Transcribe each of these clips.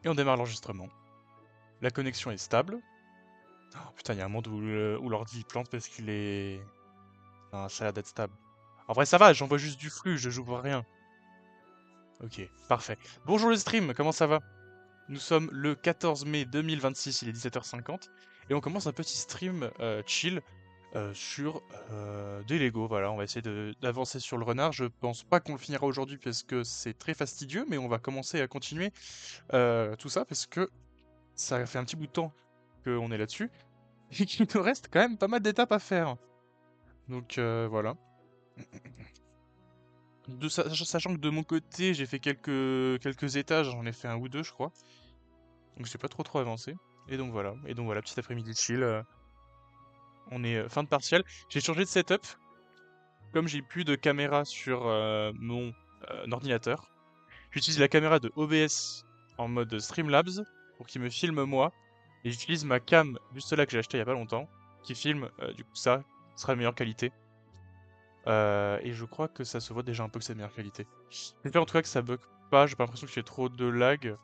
Et on démarre l'enregistrement. La connexion est stable. Oh, putain, il y a un monde où l'ordi il plante parce qu'il est... Non, ça a l'air d'être stable. En vrai, ça va, j'envoie juste du flux, je joue pour rien. Ok, parfait. Bonjour le stream, comment ça va? Nous sommes le 14 mai 2026, il est 17h50. Et on commence un petit stream chill sur des Lego. Voilà, on va essayer d'avancer sur le renard. Je pense pas qu'on le finira aujourd'hui parce que c'est très fastidieux, mais on va commencer à continuer tout ça parce que ça fait un petit bout de temps qu'on est là-dessus et qu'il nous reste quand même pas mal d'étapes à faire. Donc voilà. Sachant que de mon côté, j'ai fait quelques étages, j'en ai fait un ou deux, je crois. Donc j'ai pas trop avancé. Et donc voilà, petit après-midi chill. On est fin de partiel. J'ai changé de setup. Comme j'ai plus de caméra sur mon ordinateur, j'utilise la caméra de OBS en mode Streamlabs pour qu'il me filme moi. Et j'utilise ma cam, juste là que j'ai acheté il y a pas longtemps, qui filme du coup ça sera de meilleure qualité. Et je crois que ça se voit déjà un peu que c'est de meilleure qualité. J'espère en tout cas que ça bug pas, j'ai pas l'impression que j'ai trop de lag.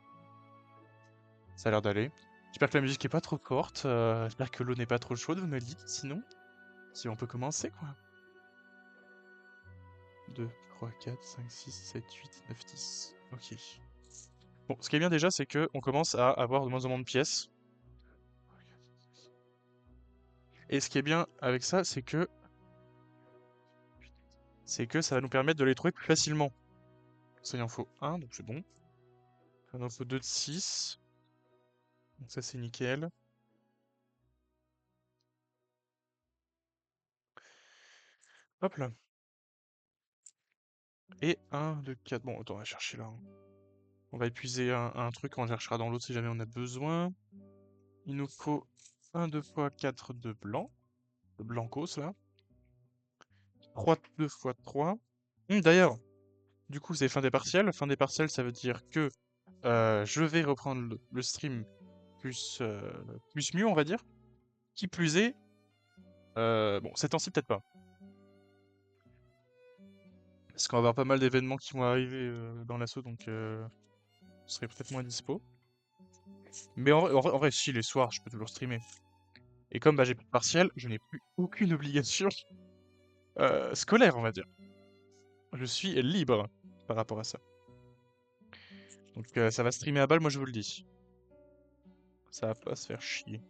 Ça a l'air d'aller. J'espère que la musique est pas trop forte, j'espère que l'eau n'est pas trop chaude, vous me le dites, sinon, si on peut commencer quoi. 2, 3, 4, 5, 6, 7, 8, 9, 10. Ok. Bon, ce qui est bien déjà, c'est que on commence à avoir de moins en moins de pièces. Et ce qui est bien avec ça, c'est que ça va nous permettre de les trouver plus facilement. Ça, il en faut un, donc c'est bon. Il en faut deux de 6. Donc ça, c'est nickel. Hop là. Et un de 4. Bon, attends, on va chercher là, hein. On va épuiser un truc, on cherchera dans l'autre si jamais on a besoin. Il nous faut un 2 fois 4 de blanc. De blancos, là. 3 2 fois 3. D'ailleurs, du coup, c'est fin des partiels. Fin des partiels, ça veut dire que je vais reprendre le stream plus mieux, on va dire. Qui plus est, bon, ces temps-ci, peut-être pas. Parce qu'on va avoir pas mal d'événements qui vont arriver dans l'assaut, donc je serai peut-être moins dispo. Mais en vrai, si, les soirs, je peux toujours streamer. Et comme bah, j'ai plus de partiel, je n'ai plus aucune obligation scolaire, on va dire. Je suis libre par rapport à ça. Donc ça va streamer à balle, moi je vous le dis. Ça va pas se faire chier.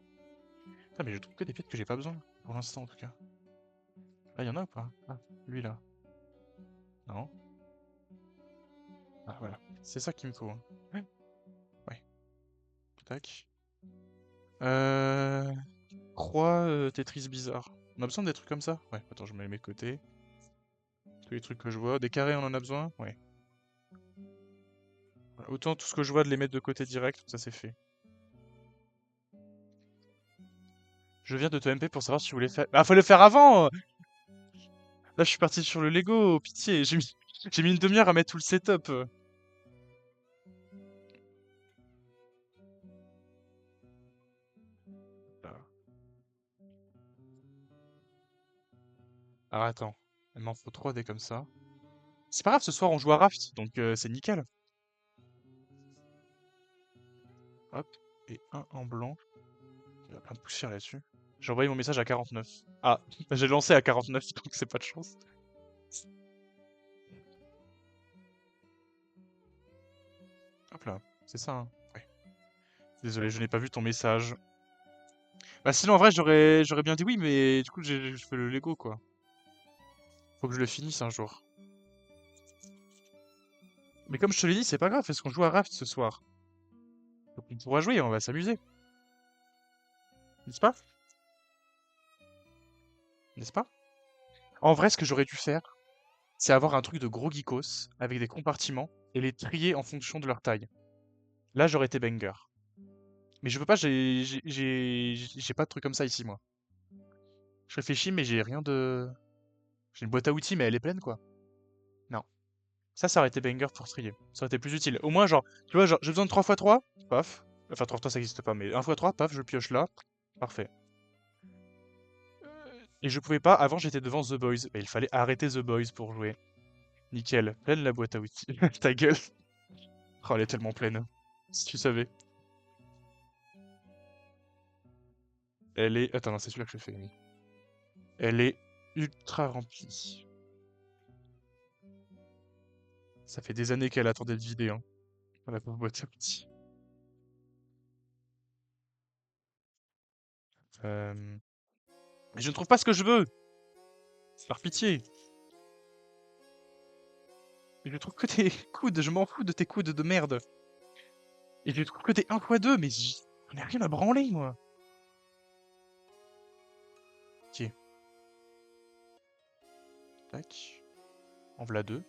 Putain, mais je trouve que des pièces que j'ai pas besoin, pour l'instant en tout cas. Ah, y en a ou pas? Ah, lui là. Non. Ah, voilà. C'est ça qu'il me faut, hein. Ouais. Ouais. Tac. Euh... Croix Tetris bizarre. On a besoin des trucs comme ça? Ouais, attends, je me les mets de côté. Tous les trucs que je vois. Des carrés, on en a besoin? Ouais. Voilà. Autant tout ce que je vois de les mettre de côté direct, ça c'est fait. Je viens de te MP pour savoir si tu voulais faire... Ah, fallait le faire avant! Là, je suis parti sur le Lego, pitié. J'ai mis une demi-heure à mettre tout le setup. Là. Alors attends. Il m'en faut 3 des comme ça. C'est pas grave, ce soir on joue à Raft, donc c'est nickel. Hop. Et un en blanc. Il y a plein de poussière là-dessus. J'ai envoyé mon message à 49. Ah, j'ai lancé à 49, donc c'est pas de chance. Hop là, c'est ça, hein. Ouais. Désolé, je n'ai pas vu ton message. Bah sinon, en vrai, j'aurais bien dit oui, mais du coup, je fais le Lego, quoi. Faut que je le finisse un jour. Mais comme je te l'ai dit, c'est pas grave, parce qu'on joue à Raft ce soir. Donc on pourra jouer, on va s'amuser. N'est-ce pas? N'est-ce pas? En vrai, ce que j'aurais dû faire, c'est avoir un truc de gros geekos, avec des compartiments, et les trier en fonction de leur taille. Là, j'aurais été banger. Mais je peux pas, j'ai pas de truc comme ça ici, moi. Je réfléchis, mais j'ai rien de... J'ai une boîte à outils, mais elle est pleine, quoi. Non. Ça aurait été banger pour trier. Ça aurait été plus utile. Au moins, genre, tu vois, genre, j'ai besoin de 3x3, paf. Enfin, 3x3, ça existe pas, mais 1x3, paf, je pioche là. Parfait. Et je pouvais pas, avant, j'étais devant The Boys. Et il fallait arrêter The Boys pour jouer. Nickel. Pleine la boîte à outils. Ta gueule. Oh, elle est tellement pleine. Si tu savais. Elle est... Attends, non, c'est celui-là que je fais, oui. Elle est ultra remplie. Ça fait des années qu'elle attend d'être vidée, hein. La pauvre boîte à outils. Euh... Mais je ne trouve pas ce que je veux! Par pitié! Et je trouve que tes coudes, je m'en fous de tes coudes de merde! Et je trouve que t'es 1x2, mais j'en ai rien à branler, moi! Ok. Tac. En voilà deux.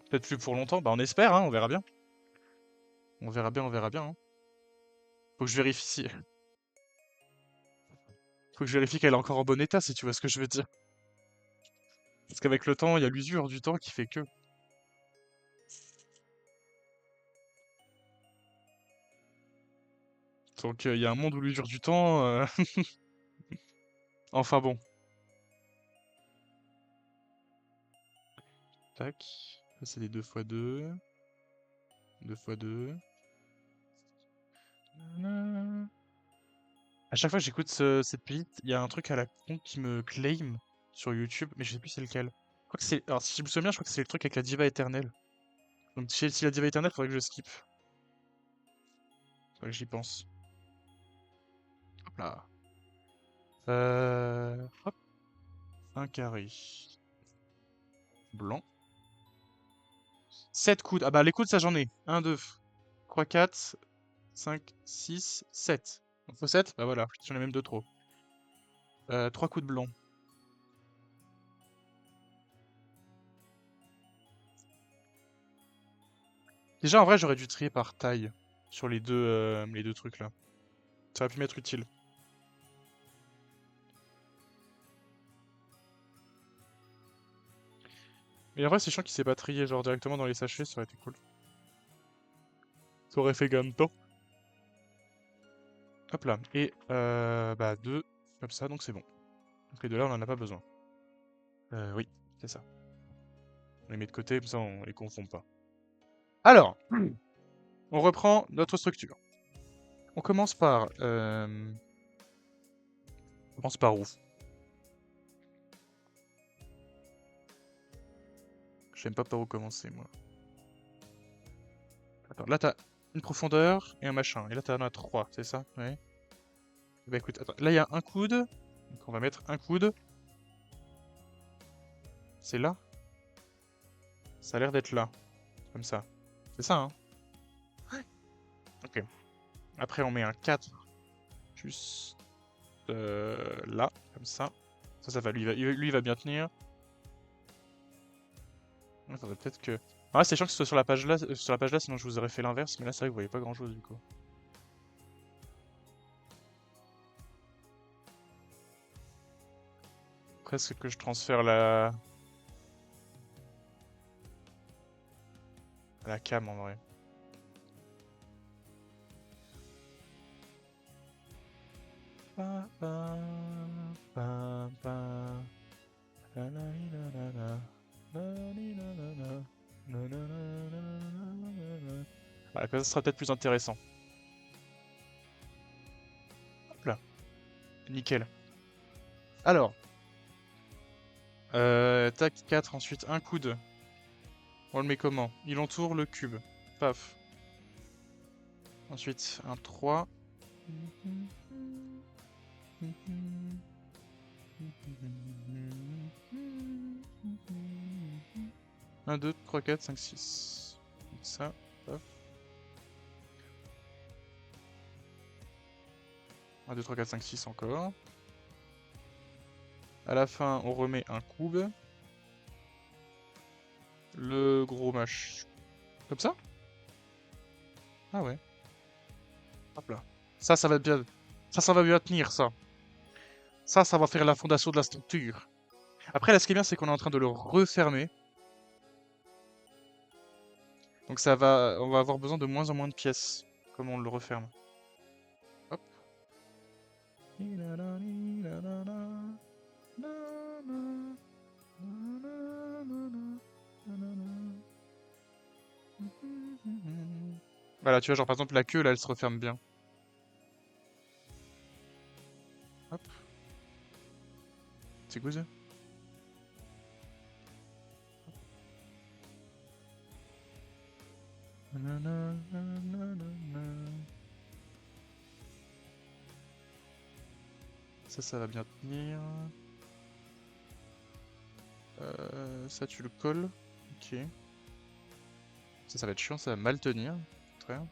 Peut-être plus pour longtemps, bah on espère, hein, on verra bien. On verra bien, on verra bien, hein. Faut que je vérifie si... Faut que je vérifie qu'elle est encore en bon état, si tu vois ce que je veux dire. Parce qu'avec le temps, il y a l'usure du temps qui fait que... Donc il y a un monde où l'usure du temps... Enfin bon. Tac. Ça c'est des 2x2. 2x2. À chaque fois que j'écoute cette playlist, il y a un truc à la con qui me claim sur YouTube, mais je sais plus c'est lequel. Je crois que c'est... Alors si je me souviens bien, je crois que c'est le truc avec la diva éternelle. Donc si la diva éternelle, faudrait que je skip. Faudrait que j'y pense. Hop là. Hop. Un carré. Blanc. 7 coudes. Ah bah les coudes, ça j'en ai. 1, 2, 3, 4, 5, 6, 7. Il faut 7? Bah voilà, j'en ai même 2 trop. 3 coudes blancs. Déjà, en vrai, j'aurais dû trier par taille sur les deux trucs là. Ça aurait pu m'être utile. Mais en vrai, c'est chiant qu'il s'est pas trié genre directement dans les sachets, ça aurait été cool. Ça aurait fait gain de temps. Hop là. Et bah 2 comme ça, donc c'est bon. Donc les deux là, on en a pas besoin. Oui, c'est ça. On les met de côté, comme ça on les confond pas. Alors, on reprend notre structure. On commence par... On commence par où? Je sais même pas par où commencer, moi. Attends, là t'as une profondeur et un machin. Et là t'en as 3, c'est ça? Ouais. Bah écoute, attends, là il y a un coude. Donc on va mettre un coude. C'est là? Ça a l'air d'être là. Comme ça. C'est ça, hein? Ok. Après on met un 4 juste là, comme ça. Ça va, lui, il va bien tenir. Il faudrait peut-être que... Ah, c'est chiant que ce soit sur la page là, sinon je vous aurais fait l'inverse, mais là c'est vrai que vous voyez pas grand chose du coup. Presque que je transfère la cam en vrai. Pa, pa, pa, pa, la, la, la, la, la, la, la, la, la, la, la, la, la. Voilà, comme ça sera peut-être plus intéressant. Hop là, nickel. Alors, tac, 4, ensuite un coude. On le met comment? Il entoure le cube. Paf. Ensuite, un 3. Un, 2, 3, 4, 5, 6. Ça, paf. 1, 2, 3, 4, 5, 6 encore. À la fin, on remet un cube. Le gros match. Comme ça? Ah ouais. Hop là. Ça va bien. Ça va bien tenir, ça. Ça va faire la fondation de la structure. Après, là, ce qui est bien, c'est qu'on est en train de le refermer. Donc on va avoir besoin de moins en moins de pièces, comme on le referme. Hop. Voilà, tu vois, genre par exemple la queue là, elle se referme bien. Hop, c'est quoi ça? Ça va bien tenir. Ça, tu le colles. Ok. Ça va être chiant, ça va mal tenir. Très bien.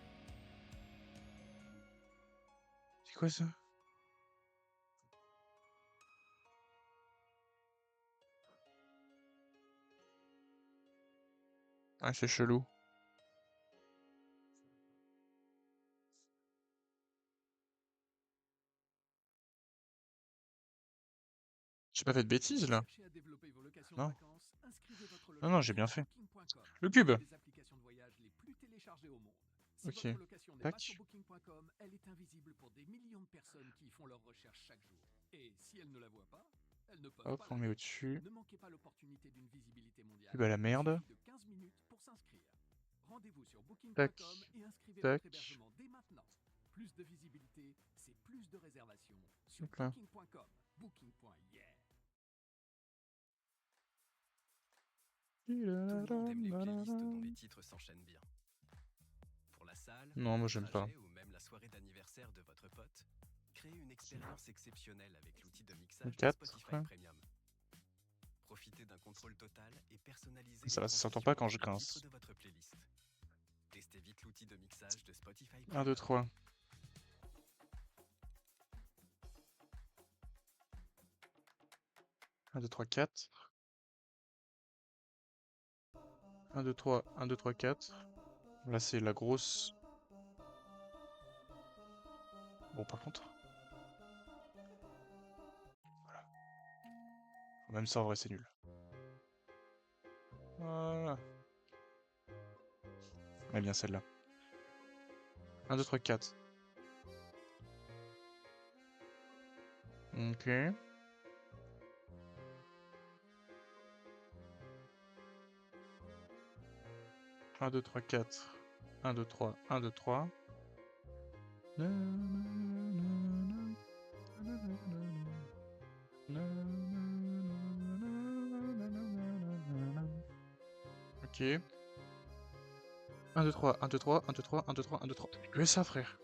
C'est quoi ça? Ah, c'est chelou. J'ai pas fait de bêtises là. Cherchez à développer vos locations de Non. vacances? Inscrivez votre Non, j'ai location bien sur fait. booking.com, Le l'une cube. des applications de voyage les plus téléchargées au monde. Si Ok. votre location n'est pas sur Tac. booking.com, elle est invisible pour des millions de personnes qui y font leurs recherches chaque jour. Et si elles ne la voient pas, elles ne peuvent Hop, pas on la met vendre. au-dessus. Ne manquez pas l'opportunité d'une visibilité mondiale. Cube à la Il merde. suffit de 15 minutes pour s'inscrire. Rendez-vous sur Tac. booking.com et inscrivez Tac. votre hébergement dès maintenant. Plus de visibilité, c'est plus de réservations sur Hop là. booking.com. Booking.yeah. Tout le monde aime les playlists dont les titres s'enchaînent bien. Pour la salle, Non, moi le j'aime pas. trajet ou même la soirée d'anniversaire de votre pote, créez une expérience exceptionnelle avec l'outil de mixage de 4. Spotify Premium. Profitez d'un contrôle total et personnalisez Ça les va, ça s'entend transitions pas quand je et les titres grince. de votre playlist. Testez vite l'outil de mixage de Spotify 1, 2, Premium. 3. 1, 2, 3, 4. 1, 2, 3, 1, 2, 3, 4. Là, c'est la grosse. Bon, par contre. Voilà. Même ça, en vrai, c'est nul. Voilà. On bien celle-là. 1, 2, 3, 4. Ok. 1, 2, 3, 4. 1, 2, 3, 1, 2, 3. Ok. 1, 2, 3, 1, 2, 3, 1, 2, 3, 1, 2, 3, 1, 2, 3. Que ça, frère?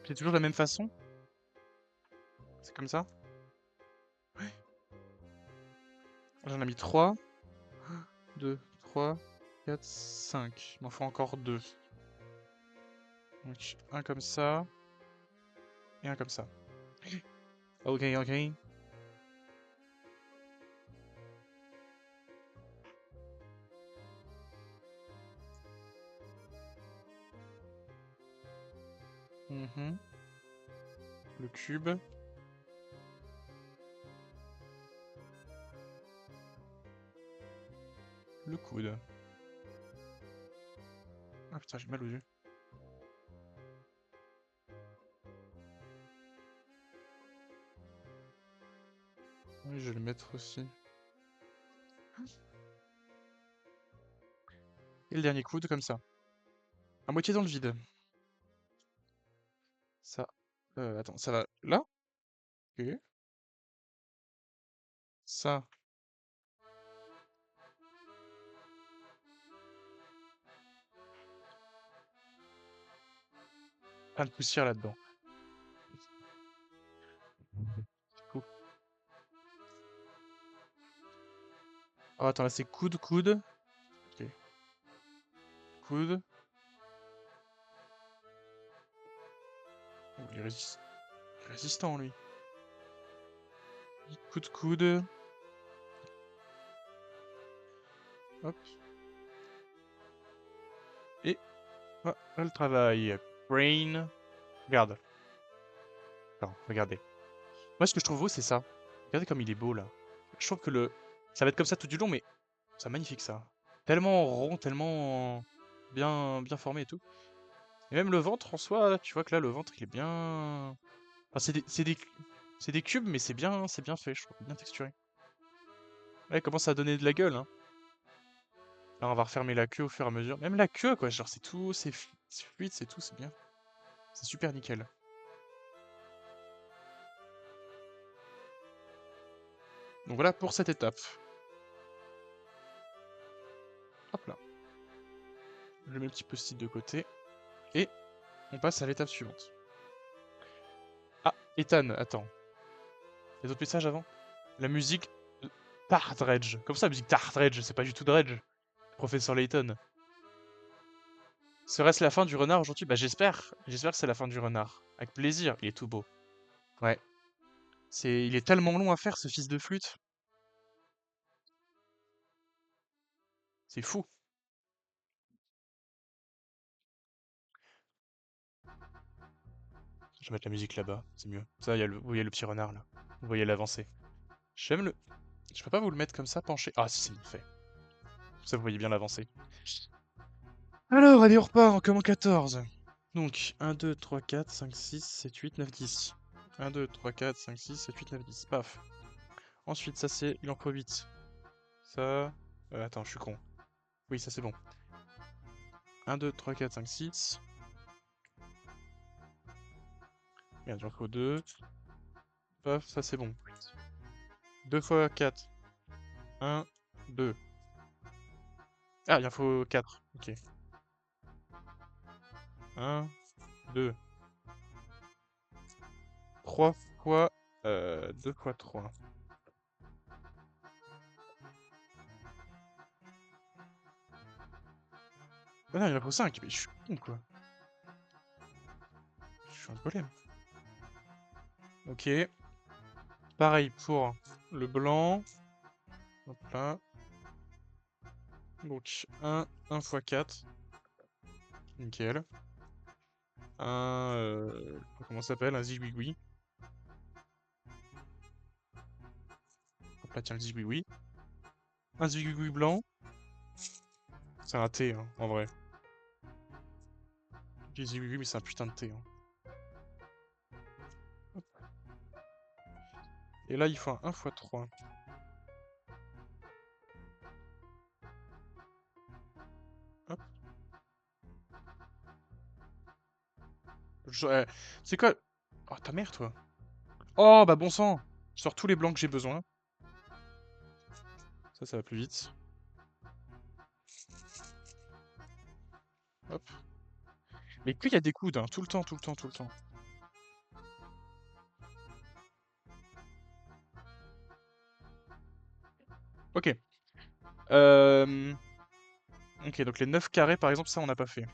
C'est toujours de la même façon? C'est comme ça? Ouais. J'en ai mis 3. 2, 3, 4, 5. Il m'en faut encore 2. Donc, un comme ça. Et un comme ça. Ok, ok. Mhm. Le cube. Le coude. Ah putain, j'ai mal aux yeux. Oui, je vais le mettre aussi. Et le dernier coude, comme ça. À moitié dans le vide. Ça. Attends, ça va là? Ok. Ça. Plein de poussière là-dedans. Cool. Oh, attends, là c'est coude, coude. Ok. Coude. Oh, il est résistant, lui. Coude, coude. Hop. Et voilà le travail. Brain. Regarde. Attends, regardez. Moi, ce que je trouve beau, c'est ça. Regardez comme il est beau, là. Je trouve que ça va être comme ça tout du long, mais c'est magnifique, ça. Tellement rond, tellement bien, bien formé et tout. Et même le ventre, en soi, tu vois que là, le ventre, il est bien... Enfin, c'est des cubes, mais c'est bien fait, je trouve. Bien texturé. Là, il commence à donner de la gueule, hein. Là, on va refermer la queue au fur et à mesure. Même la queue, quoi. Genre, c'est tout, c'est fluide, c'est tout, c'est bien. C'est super nickel. Donc voilà pour cette étape. Hop là. Je mets un petit post-it de côté. Et on passe à l'étape suivante. Ah, Ethan, attends. Il y a d'autres messages avant? La musique Tar Dredge. Comme ça, la musique Tar Dredge, c'est pas du tout Dredge. Professeur Layton. Serait-ce la fin du renard aujourd'hui? Bah j'espère. J'espère que c'est la fin du renard. Avec plaisir. Il est tout beau. Ouais. Il est tellement long à faire, ce fils de flûte. C'est fou. Je vais mettre la musique là-bas, c'est mieux. Ça, vous voyez le petit renard là. Vous voyez l'avancée. J'aime le... Je peux pas vous le mettre comme ça, penché. Ah si, c'est bien fait. Ça, vous voyez bien l'avancée. Alors, allez, on repart en comment 14. Donc, 1, 2, 3, 4, 5, 6, 7, 8, 9, 10. 1, 2, 3, 4, 5, 6, 7, 8, 9, 10. Paf. Ensuite, ça c'est... Il en faut 8. Ça... attends, je suis con. Oui, ça c'est bon. 1, 2, 3, 4, 5, 6. Merde, il en faut 2. Paf, ça c'est bon. 2 fois 4. 1, 2. Ah, il en faut 4. Ok. 1, 2. 3 fois... 2 fois 3. Ah non, il en faut 5. Mais je suis con, quoi. Je suis un golem. Ok. Pareil pour le blanc. Hop là. Donc, 1 fois 4. Nickel. Comment ça s'appelle? Un zigouigoui. Hop là, tiens, le zigouigoui. Un zigouigoui blanc. C'est un T, hein, en vrai. Je dis zigouigoui, mais c'est un putain de T, hein. Hop. Et là, il faut un 1 fois 3. Hop. C'est quoi? Oh, ta mère, toi. Oh, bah bon sang. Je sors tous les blancs que j'ai besoin. Ça va plus vite. Hop. Mais qu'il y a des coudes, hein, tout le temps, tout le temps, tout le temps. Ok. Euh... Ok, donc les 9 carrés, par exemple, ça, on n'a pas fait.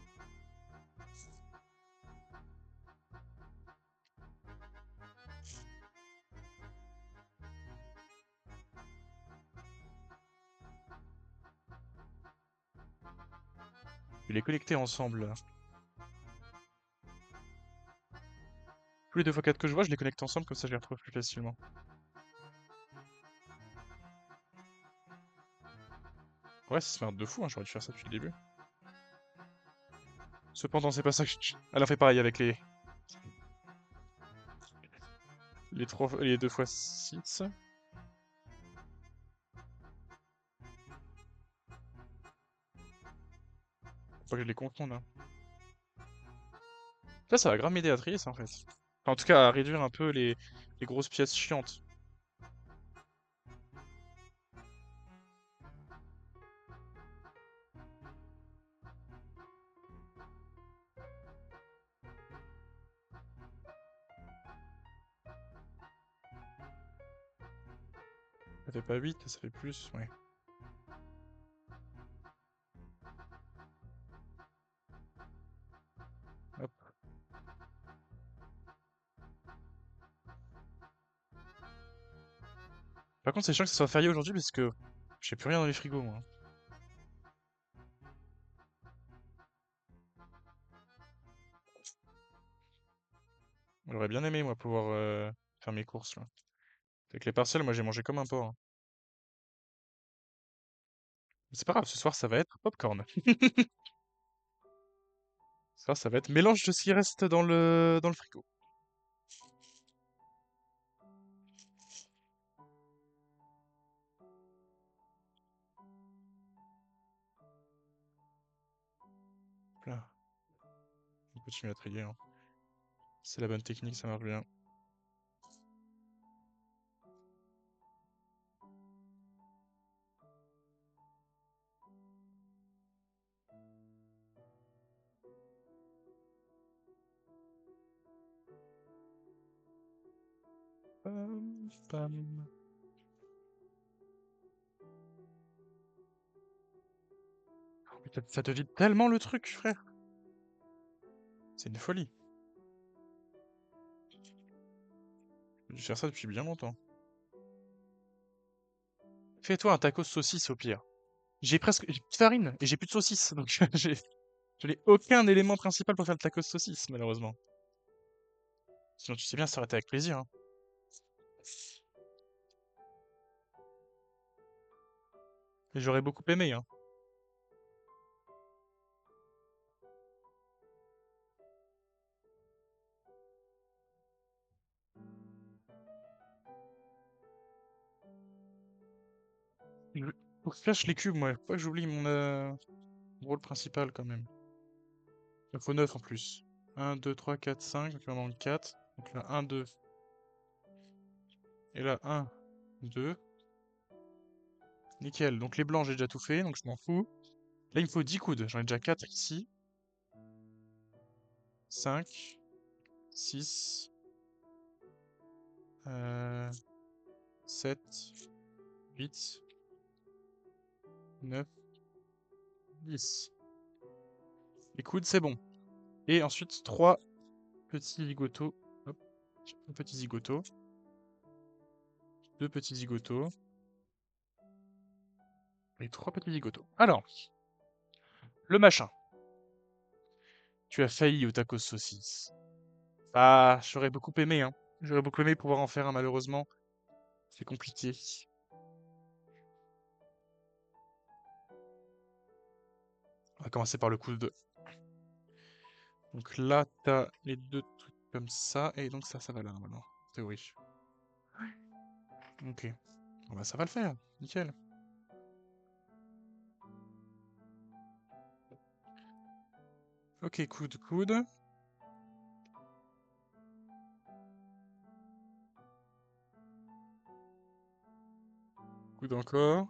Je vais les connecter ensemble, là. Tous les 2 fois 4 que je vois, je les connecte ensemble, comme ça je les retrouve plus facilement. Ouais, c'est smart de fou, hein, j'aurais dû faire ça depuis le début. Cependant, c'est pas ça que Elle en fait pareil avec les 2 fois 6. Faut que je les confonde, hein. Ça va grave m'aider à trier ça, en fait. Enfin, en tout cas, à réduire un peu les grosses pièces chiantes. Ça fait pas 8, ça fait plus, ouais. Hop. Par contre, c'est chiant que ce soit férié aujourd'hui parce que j'ai plus rien dans les frigos, moi. J'aurais bien aimé, moi, pouvoir faire mes courses, là. Avec les partiels, moi, j'ai mangé comme un porc, hein. Mais c'est pas grave, ce soir, ça va être popcorn. Ça va être mélange de ce qui reste dans le frigo. continue à trier, hein. C'est la bonne technique, ça marche bien. Pam, pam. Mais ça te vide tellement le truc, frère. C'est une folie. Je vais faire ça depuis bien longtemps. Fais-toi un tacos saucisse au pire. J'ai plus de farine et j'ai plus de saucisse, donc je n'ai aucun élément principal pour faire le tacos saucisse, malheureusement. Sinon, tu sais bien, ça aurait été avec plaisir, hein. Et j'aurais beaucoup aimé, hein. Je- Faut que je cache les cubes, moi. Faut pas que j'oublie mon rôle principal, quand même. Il en faut 9 en plus. 1, 2, 3, 4, 5. Donc il m'en manque 4. Donc là, 1, 2. Et là, 1, 2. Nickel. Donc les blancs, j'ai déjà tout fait, donc je m'en fous. Là, il me faut 10 coudes. J'en ai déjà 4 ici. 5, 6, 7, 8, 9, 10. Les coudes, c'est bon. Et ensuite, 3 petits zigotos. Hop. Un petit zigoto. 2 petits zigotos. Et 3 petits zigotos. Alors, le machin. Tu as failli au tacos saucisse. Ah, j'aurais beaucoup aimé, hein. J'aurais beaucoup aimé pouvoir en faire un, malheureusement. C'est compliqué. On va commencer par le coup de... Donc là, t'as les deux trucs comme ça. Et donc ça va là, normalement. En théorie. Ok. Bon, bah, ça va le faire. Nickel. Ok, coude, coude. Coude encore.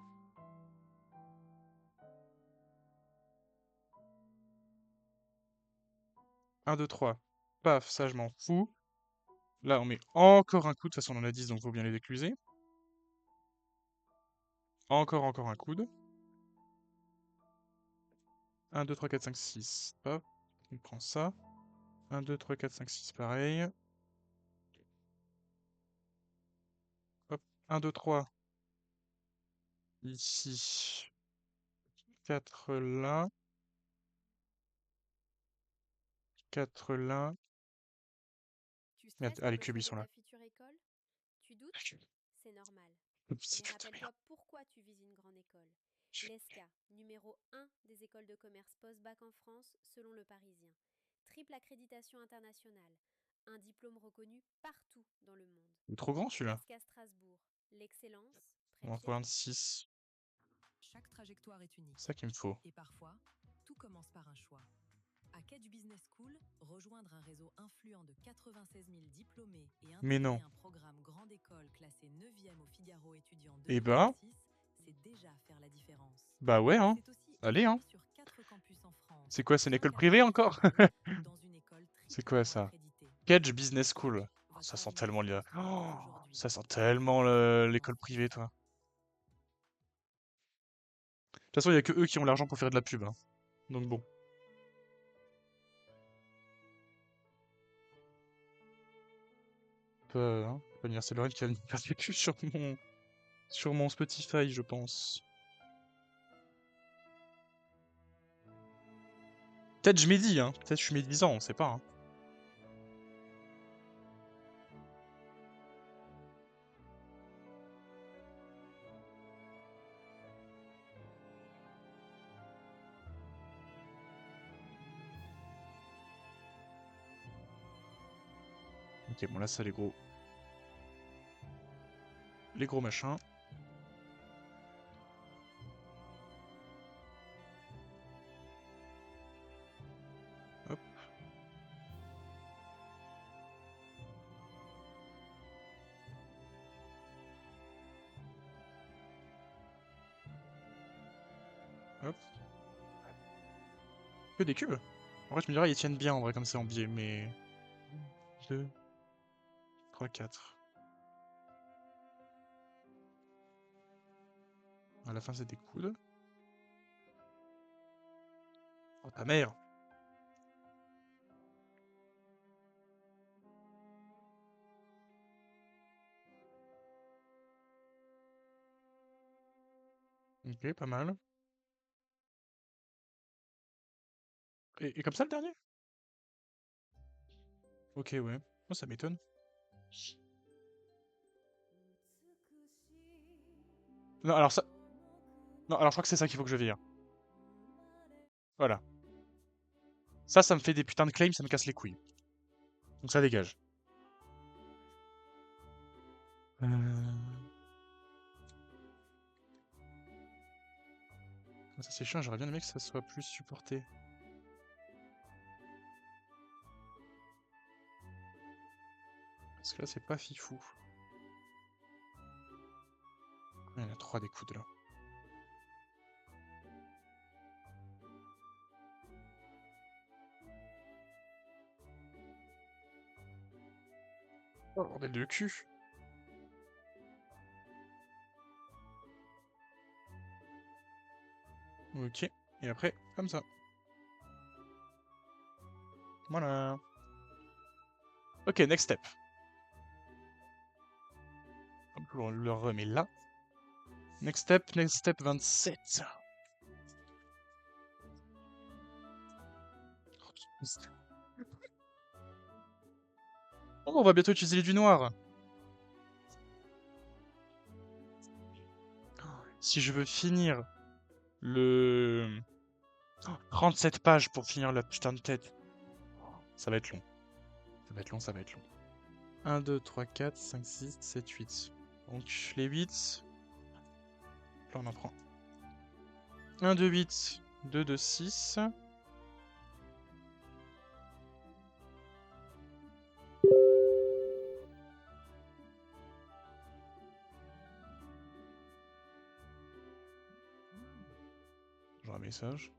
1, 2, 3. Paf, ça je m'en fous. Là, on met encore un coude. De toute façon, on en a 10, donc faut bien les décluser. Encore un coude. 1, 2, 3, 4, 5, 6. Hop, on prend ça. 1, 2, 3, 4, 5, 6, pareil. Hop, 1, 2, 3. Ici. 4 là. 4 là. Tu Merde, stresses ah, pour les le cubes, choix ils de sont là. ta future école? Tu doutes? C'est normal. C'est Mais tout de merde. rappelle-toi pourquoi tu vises une grande école. L'ESCA, numéro 1 des écoles de commerce post-bac en France, selon le Parisien. Triple accréditation internationale. Un diplôme reconnu partout dans le monde. Il est trop grand celui-là. L'ESCA Strasbourg. L'excellence On près en de faut chez un de toi. 6. Chaque trajectoire est unique. C'est ça qu'il me faut. Et parfois, tout commence par un choix. À Kedge Business School, rejoindre un réseau influent de 96 000 diplômés et Mais intégrer non. un programme grande école classé 9e au Figaro étudiant Eh bah. 2026, c'est déjà faire la différence. Bah ouais, hein. C'est aussi Allez, hein. établi sur 4 campus en France. C'est quoi, c'est une 5 école à privée Paris encore? dans une école C'est quoi triplement ça? accréditée. Kedge Business School. Votre Oh, ça sent avenir tellement commence dès Oh, aujourd'hui. ça sent tellement l'école privée, toi. De toute façon, il y a que eux qui ont l'argent pour faire de la pub, hein. Donc bon. Hein. Pas dire, c'est Lorraine qui a mis la sécu sur mon Spotify, je pense. Peut-être je médis, hein. Peut-être je suis médisant, on sait pas, hein. Ok, bon là, ça, les gros... Les gros machins. Hop. Hop. Que des cubes. En vrai, je me dirais, ils tiennent bien en vrai, comme c'est en biais, mais. 2, 3, 4. À la fin, c'est des coudes. Oh, ta mère! Ok, pas mal. Et comme ça, le dernier? Ok, ouais. Oh, ça m'étonne. Non, alors ça... Non, alors je crois que c'est ça qu'il faut que je vire. Voilà. Ça me fait des putains de claims, ça me casse les couilles. Donc ça dégage. Ça c'est chiant, j'aurais bien aimé que ça soit plus supporté. Parce que là c'est pas fifou. Il y en a 3 des coudes là. Oh bordel de cul. Ok, et après, comme ça. Voilà. Ok, next step. Hop, on le remet là. Next step 27. Oh, on va bientôt utiliser les du noir. Si je veux finir le... 37 pages pour finir la putain de tête. Ça va être long. Ça va être long, ça va être long. 1, 2, 3, 4, 5, 6, 7, 8. Donc les 8. Là on en prend 1, 2, 8, 2, 2, 6. Genre un message.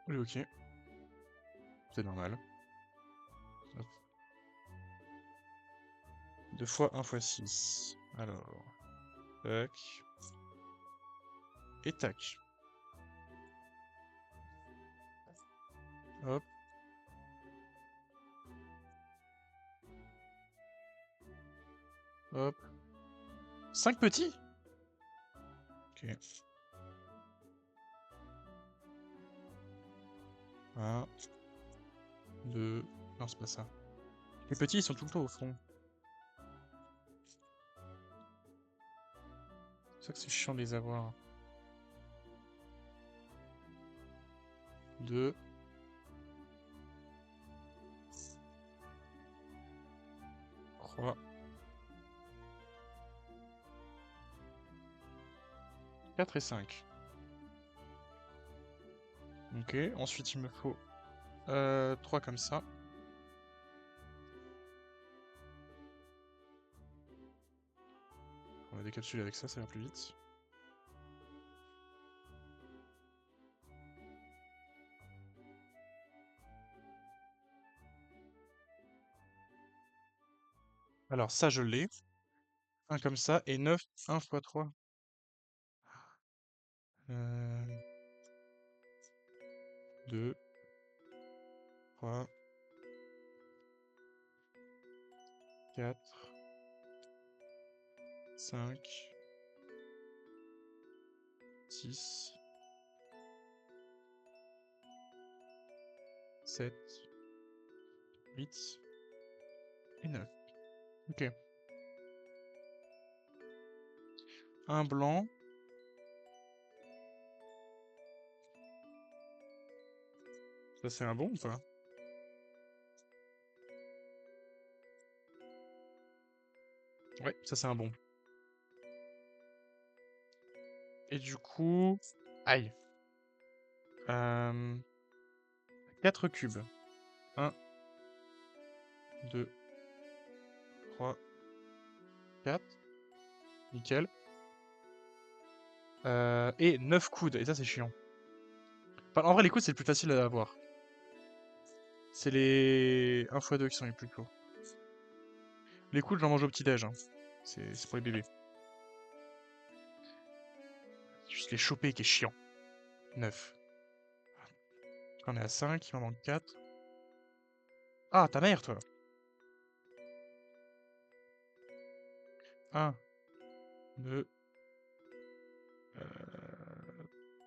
Oui, ok. C'est normal. Hop. 2 fois 1 fois 6. Alors. Tac. Et tac. Hop. Hop. 5 petits? Ok. 1, 2... Non, c'est pas ça. Les petits, ils sont tout le temps au fond. C'est ça que c'est chiant de les avoir. 2. 3. 4 et 5. Ok, ensuite il me faut 3 comme ça. On va décapsuler avec ça, ça va plus vite. Alors ça je l'ai. 1 comme ça et 9, 1 x 3. 2, 3, 4, 5, 6, 7, 8 et 9. Ok. Un blanc. Ça, c'est un bon ou pas? Ouais, ça, c'est un bon. Et du coup... Aïe. 4 cubes. 1, 2, 3, 4. Nickel. Et 9 coudes. Et ça, c'est chiant. Enfin, en vrai, les coudes, c'est le plus facile à avoir. C'est les 1 x 2 qui sont les plus courts. Les coudes, j'en mange au petit-déj. Hein. C'est pour les bébés. Juste les choper qui est chiant. 9. On est à 5, il m'en manque 4. Ah, ta mère, toi! 1, 2,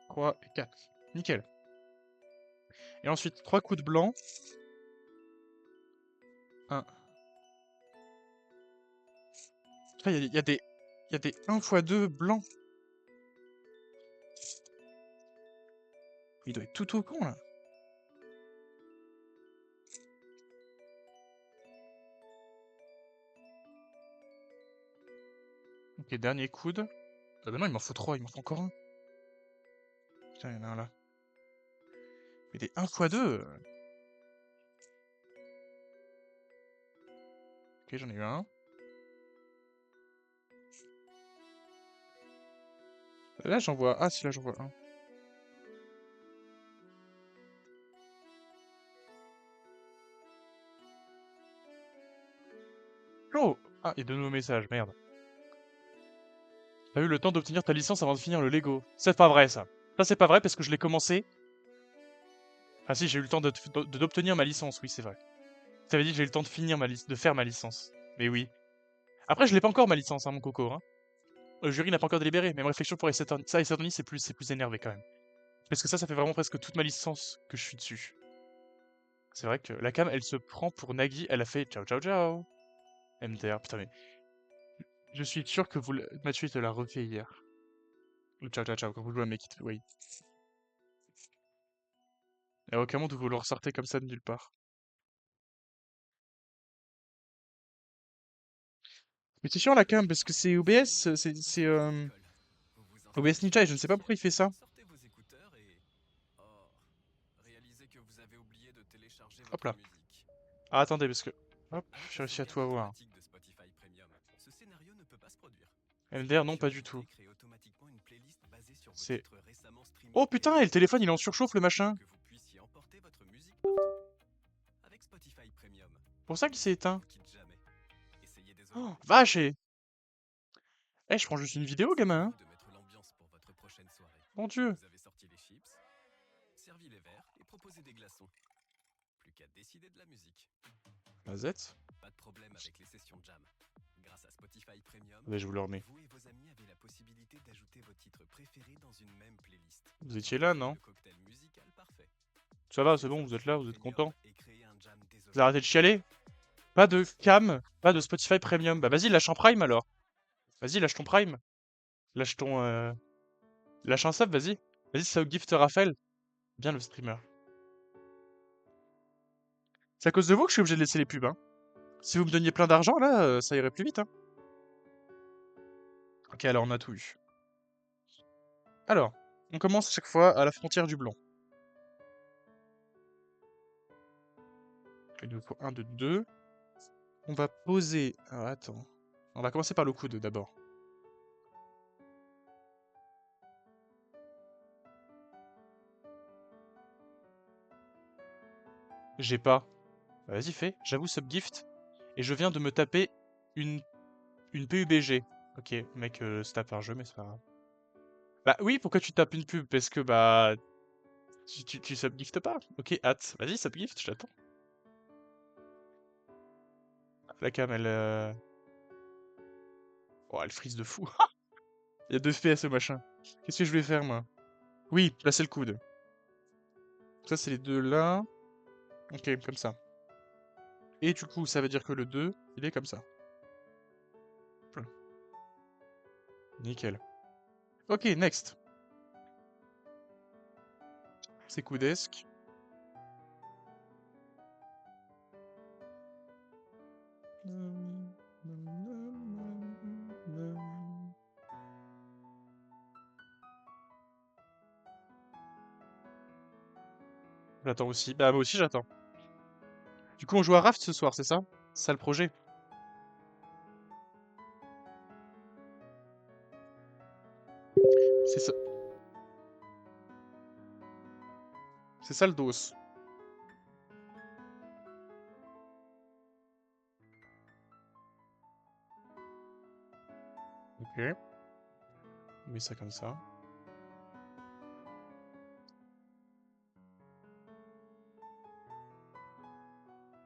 3 et 4. Nickel. Et ensuite, 3 coups de blanc. 1. Putain, il y a des 1 x 2 blancs. Il doit être tout au con, là. Ok, dernier coude. Ah bah non, il m'en faut 3, il m'en faut encore un. Putain, il y en a un là. Mais des 1 x 2. Ok, j'en ai eu un. Là, j'en vois... Ah, si, là, j'en vois un. Oh! Ah, il y a de nouveaux messages, merde. T'as eu le temps d'obtenir ta licence avant de finir le Lego. C'est pas vrai, ça. Ça, c'est pas vrai parce que je l'ai commencé. Ah si, j'ai eu le temps d'obtenir ma licence, oui, c'est vrai. Ça veut dire que j'ai eu le temps de finir de faire ma licence. Mais oui. Après, je l'ai pas encore, ma licence, hein, mon coco, hein. Le jury n'a pas encore délibéré, mais ma réflexion pour ça et Saturni, c'est plus énervé quand même. Parce que ça fait vraiment presque toute ma licence que je suis dessus. C'est vrai que la cam, elle se prend pour Nagui, elle a fait ciao ciao ciao. MDR, putain mais... Je suis sûr que Mathieu, il te l'a refait hier. Le ciao ciao ciao, quand vous jouez à Make It Wait. Il n'y a aucun monde où vous le ressortez comme ça de nulle part. Mais c'est chiant la cam, parce que c'est OBS, OBS Ninja, et je ne sais pas pourquoi il fait ça. Sortez vos écouteurs et... Oh, réalisez que vous avez oublié de télécharger Hop votre là. musique. Ah, attendez, parce que... Hop, Avec j'ai la réussi à tout sauvegarde avoir. automatique de Spotify Premium, ce scénario ne peut pas se produire. MDR, non, Cette pas du tout. curiosité crée automatiquement une playlist basée sur vos C'est... titres récemment streamés Oh et putain, et le téléphone, il est en téléchargés surchauffe, le machin. pour que vous puissiez emporter votre musique partout. Avec Spotify Premium, Pour ça qu'il s'est éteint. ne quitte jamais. Essayez dès Oh, aujourd'hui. vache et... Eh, je prends juste une vidéo, C'est à gamin, hein. vous de mettre l'ambiance pour votre prochaine soirée. Mon dieu. Vous avez sorti les chips, servi les verres et proposé des glaçons. Plus qu'à décider de la musique. La Z. Pas de problème avec les sessions jam. Grâce à Spotify Premium, Ouais, je vous le remets. vous et vos amis avez la possibilité d'ajouter vos titres préférés dans une même playlist. Vous étiez là, non? Le cocktail musical parfait. Ça va, c'est bon, vous êtes là, vous êtes Premium content. et créez un jam dès Vous aujourd'hui. arrêtez de chialer? Pas de cam, pas de Spotify Premium. Bah vas-y, lâche un Prime alors. Vas-y, lâche ton Prime. Lâche ton... Lâche un sub, vas-y. Vas-y, ça au gift Raphaël. Bien le streamer. C'est à cause de vous que je suis obligé de laisser les pubs, hein. Si vous me donniez plein d'argent, là, ça irait plus vite, hein. Ok, alors on a tout eu. Alors, on commence à chaque fois à la frontière du blanc. Il nous faut un de deux. On va poser... Alors, attends. On va commencer par le coude d'abord. J'ai pas. Bah, vas-y, fais. J'avoue, subgift. Et je viens de me taper une PUBG. Ok, mec, se tape un jeu, mais c'est pas grave. Bah oui, pourquoi tu tapes une pub? Parce que, bah... Tu subgiftes pas. Ok, hâte. Vas-y, subgift, je t'attends. La cam, elle... Oh, elle frise de fou. Il y a 2 FPS, ce machin. Qu'est-ce que je vais faire, moi? Oui, placer le coude. Ça, c'est les deux là. Ok, comme ça. Et du coup, ça veut dire que le 2, il est comme ça. Voilà. Nickel. Ok, next. C'est coudesque. J'attends aussi. Bah moi aussi j'attends. Du coup on joue à Raft ce soir, c'est ça? C'est ça le projet. C'est ça. C'est ça le dos. Ok. On met ça comme ça.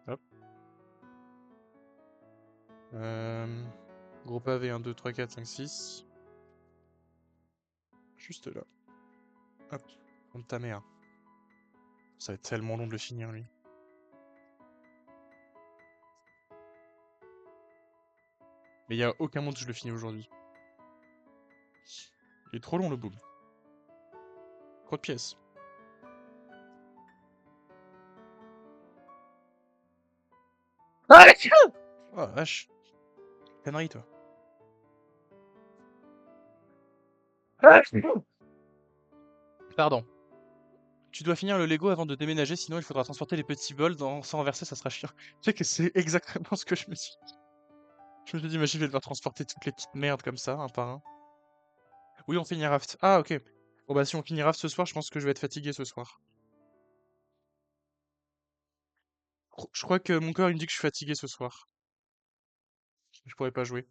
Hop. Gros pavé 1, 2, 3, 4, 5, 6. Juste là. Hop. Contre ta mère. Ça va être tellement long de le finir lui. Mais il y a aucun monde que je le finis aujourd'hui. Il est trop long le boom. Trop de pièces. Ah la queue! Oh vache. Connerie toi. Pardon. Tu dois finir le Lego avant de déménager, sinon il faudra transporter les petits bols sans renverser, ça sera chiant. Tu sais que c'est exactement ce que je me suis dit. Je me suis dit, imagine, je vais devoir transporter toutes les petites merdes comme ça, un par un. Oui, on finit Raft. Ah, ok. Bon bah si on finit Raft ce soir, je pense que je vais être fatigué ce soir. Je crois que mon corps il me dit que je suis fatigué ce soir. Je pourrais pas jouer.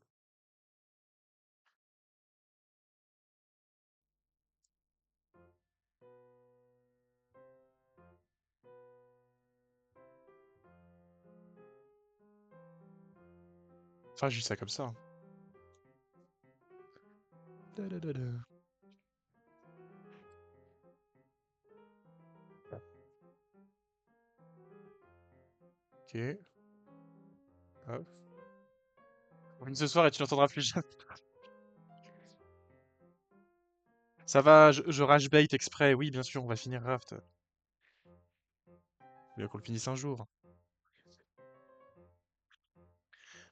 Enfin, je dis ça comme ça. Da-da-da-da. Ok. Hop. On finit ce soir et tu n'entendras plus jamais. Ça va, je rage bait exprès. Oui, bien sûr, on va finir Raft. Mais qu'on le finisse un jour.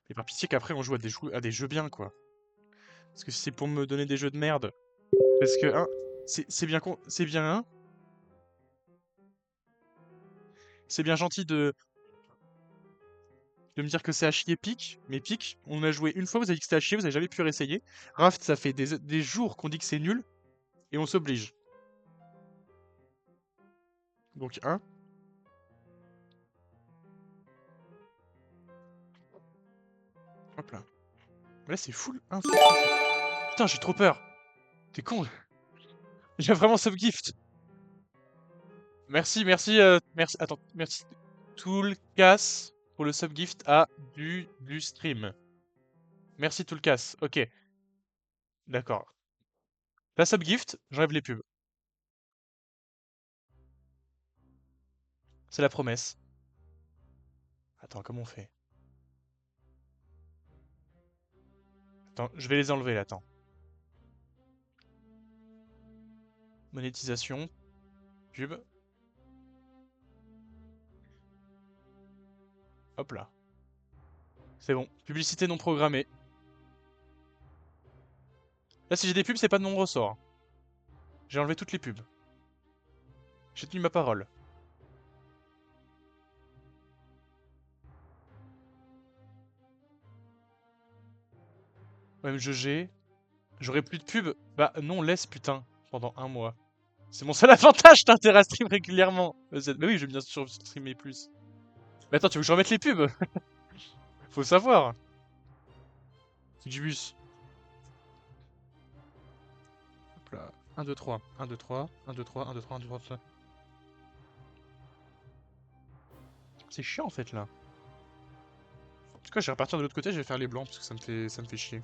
Mais par pitié qu'après on joue à des jeux bien, quoi. Parce que si c'est pour me donner des jeux de merde. Parce que, hein, c'est bien c'est bien, hein, c'est bien gentil de me dire que c'est à chier Pic, mais Pic, on a joué une fois, vous avez dit que c'était à chier, vous avez jamais pu réessayer. Raft, ça fait des jours qu'on dit que c'est nul, et on s'oblige. Donc, hein. Hop là. Mais là, c'est full 1. Putain, j'ai trop peur. T'es con. J'ai vraiment subgift. Merci, merci, merci. Attends, merci. Toolcas pour le subgift à du stream. Merci Toolcas. Ok, d'accord. La subgift, j'enlève les pubs. C'est la promesse. Attends, comment on fait? Attends, je vais les enlever là, attends. Monétisation. Pub. Hop là. C'est bon. Publicité non programmée. Là, si j'ai des pubs, c'est pas de mon ressort. J'ai enlevé toutes les pubs. J'ai tenu ma parole. Même GG. J'aurai plus de pubs. Bah non, laisse putain. Pendant un mois. C'est mon seul avantage, t'as intérêt à stream régulièrement. Mais oui, je vais bien sûr streamer plus. Mais attends, tu veux que je remette les pubs? Faut savoir. C'est du bus. Hop là. 1, 2, 3. 1, 2, 3. 1, 2, 3. 1, 2, 3. 1, 2, 3. C'est chiant en fait là. En tout cas, je vais repartir de l'autre côté, je vais faire les blancs parce que ça me fait chier.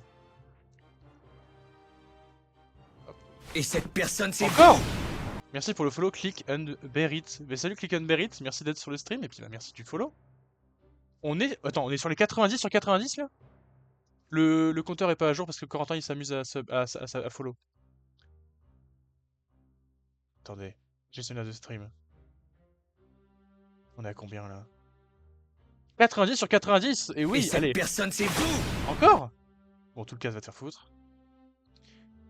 Et cette personne, c'est Encore! Merci pour le follow, Click and Bear It. Mais salut Click and Bear It, merci d'être sur le stream et puis bah, merci du follow. On est. Attends, on est sur les 90 sur 90 là? Le compteur est pas à jour parce que Corentin il s'amuse à follow. Attendez, gestionnaire de stream. On est à combien là? 90 sur 90! Et oui, Et cette allez! personne, c'est vous. Encore? Bon, tout le cas va te faire foutre.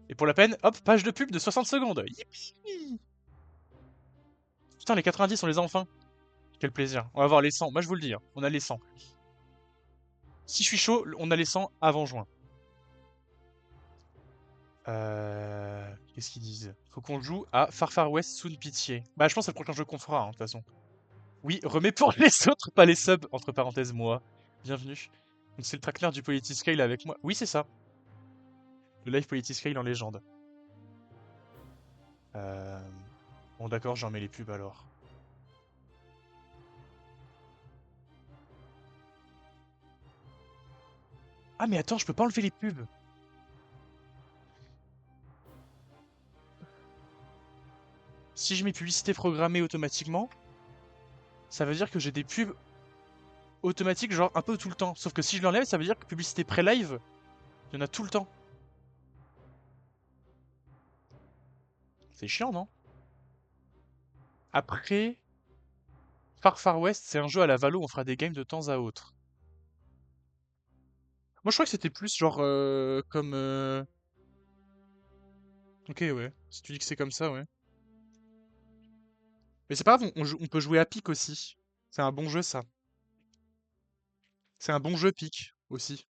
Et pour la peine, hop, page de pub de 60 secondes. Yippee! Putain, les 90, on les a enfin. Quel plaisir. On va avoir les 100. Moi, je vous le dis, hein, on a les 100. Si je suis chaud, on a les 100 avant juin. Qu'est-ce qu'ils disent? Faut qu'on joue à Far Far West Soon Pitié. Bah, je pense que c'est le prochain jeu qu'on fera, hein, de toute façon. Oui, remets pour les autres, pas les subs. Entre parenthèses, moi. Bienvenue. Donc, c'est le traquenard du Politiscale avec moi. Oui, c'est ça. Le live Politiscale en légende. Bon, d'accord, j'en mets les pubs alors. Ah, mais attends, je peux pas enlever les pubs. Si je mets publicité programmée automatiquement, ça veut dire que j'ai des pubs automatiques, genre un peu tout le temps. Sauf que si je l'enlève, ça veut dire que publicité pré-live, il y en a tout le temps. C'est chiant, non? Après, Far Far West, c'est un jeu à la Valo, on fera des games de temps à autre. Moi, je crois que c'était plus genre comme... Ok, ouais. Si tu dis que c'est comme ça, ouais. Mais c'est pas grave, on peut jouer à pique aussi. C'est un bon jeu, ça. C'est un bon jeu pique, aussi,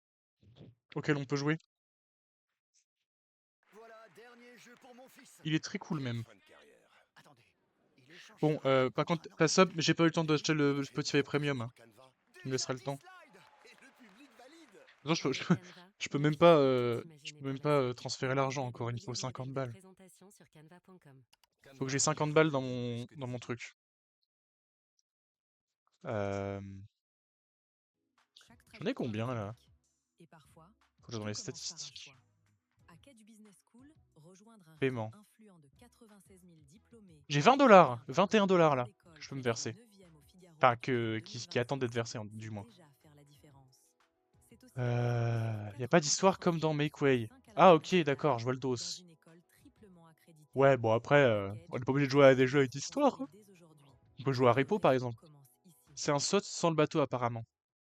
auquel on peut jouer. Il est très cool, même. Bon, par contre, ta sub, j'ai pas eu le temps d'acheter le Spotify Premium, hein. Tu me laisseras le temps. Non, je peux même pas, transférer l'argent encore, il me faut 50 balles. Faut que j'ai 50 balles dans mon truc. J'en ai combien, là? Faut que je dans les statistiques. Paiement. J'ai 20 $, 21 $ là, que je peux me verser. Enfin, qui attendent d'être versés, du moins. Y a pas d'histoire comme dans Make Way. Ah, ok, d'accord, je vois le dos. Ouais, bon, après, on est pas obligé de jouer à des jeux avec d'histoire, hein. On peut jouer à Repo, par exemple. C'est un saut sans le bateau, apparemment.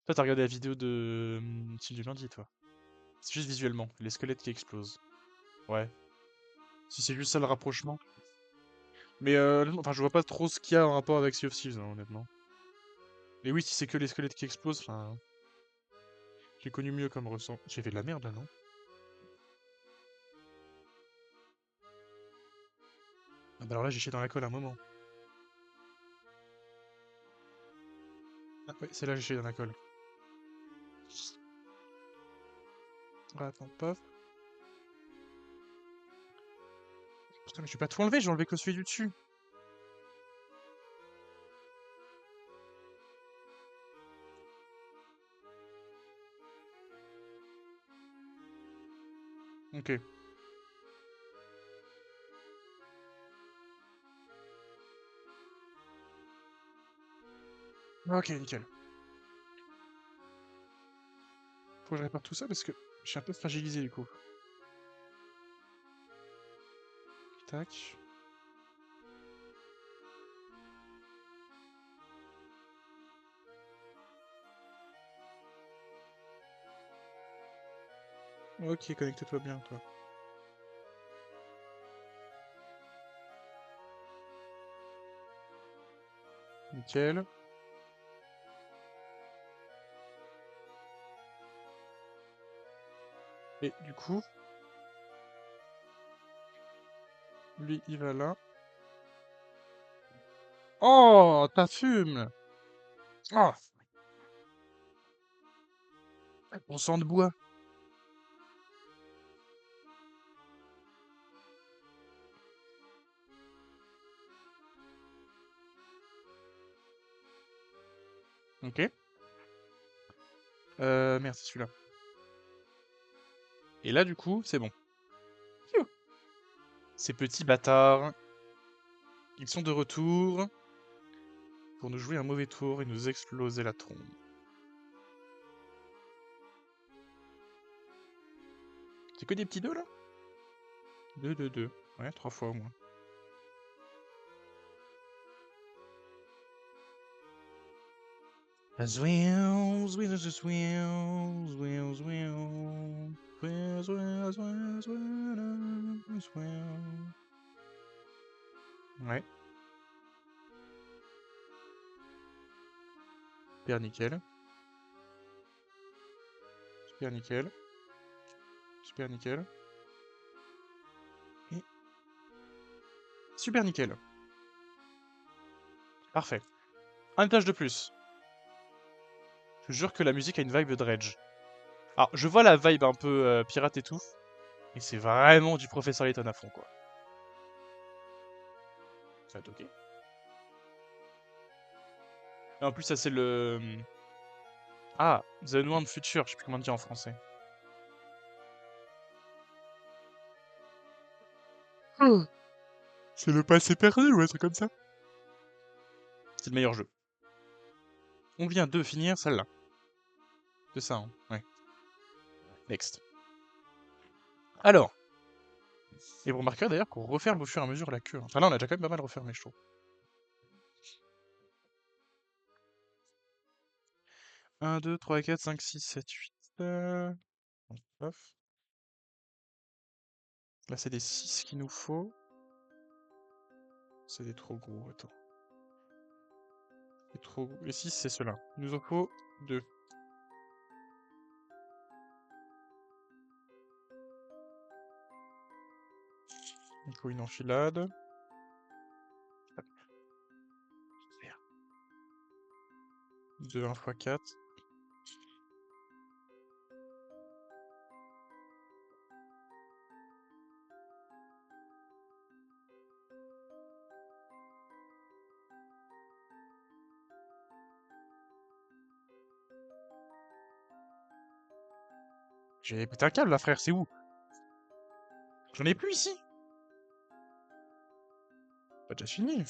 Toi, t'as regardé la vidéo de Team du lundi, toi. C'est juste visuellement, les squelettes qui explosent. Ouais. Si c'est juste ça le rapprochement. Mais enfin, je vois pas trop ce qu'il y a en rapport avec Sea of Thieves, hein, honnêtement. Et oui, si c'est que les squelettes qui explosent, enfin... J'ai connu mieux comme ressent. J'ai fait de la merde, là, non? Ah bah alors là, j'ai chié dans la colle à un moment. Ah ouais, c'est là que j'ai chié dans la colle. Ah, attends, paf. Putain, mais je vais pas tout enlever, j'ai enlevé que celui du dessus. Ok. Ok, nickel. Faut que je répare tout ça parce que je suis un peu fragilisé du coup. Tac. Ok, connecte-toi bien, toi. Nickel. Et du coup, lui, il va là. Oh, ta fume! Oh! On sent de bois. Ok. Merde, c'est celui-là. Et là, du coup, c'est bon. Pfiou. Ces petits bâtards, ils sont de retour pour nous jouer un mauvais tour et nous exploser la trompe. C'est que des petits deux, là? 2, 2, 2. Ouais, 3 fois au moins. Zwim, zwim, zwim, zwim, zwim. Zwim, zwim, zwim, zwim, zwim. Ouais. Super nickel. Super nickel. Super nickel. Et... Super nickel. Parfait. Un étage de plus. Je jure que la musique a une vibe Dredge. Alors, je vois la vibe un peu pirate et tout, mais c'est vraiment du Professeur Layton à fond, quoi. Ça va être ok. Et en plus, ça c'est le... Ah, The Unwound Future, je sais plus comment dire en français. C'est le passé perdu ou un truc comme ça. C'est le meilleur jeu. On vient de finir celle-là. C'est ça, hein. Ouais. Next. Alors. Et vous remarquerez d'ailleurs qu'on referme au fur et à mesure la queue. Enfin là, on a déjà quand même pas mal refermé, je trouve. 1, 2, 3, 4, 5, 6, 7, 8. 9. Là, c'est des 6 qu'il nous faut. C'est des trop gros, attends. C'est trop... Les 6, c'est ceux-là. Il nous en faut 2. Il faut une enfilade. 2, 1 x 4. J'ai pété un câble là, frère, c'est où? J'en ai plus ici. Pas déjà fini.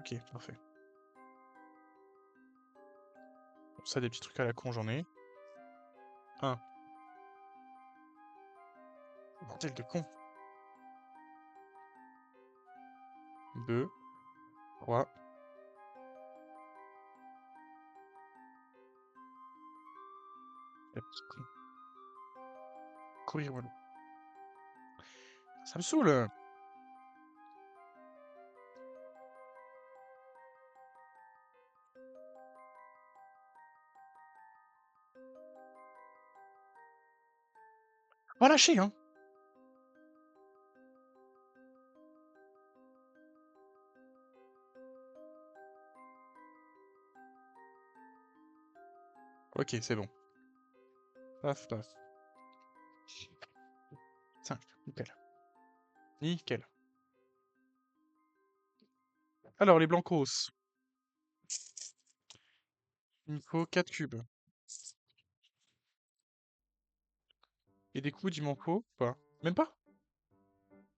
Ok, parfait. Bon, ça, des petits trucs à la con, j'en ai. 1. Bordel de con. 2. 3. La petite con. Courir, voilà. Ça me saoule. Pas lâcher, hein. Ok, c'est bon. Paf, paf. 5. Nickel. Nickel. Alors, les blancos. Il me faut 4 cubes. Et des coudes, il m'en faut pas. Même pas?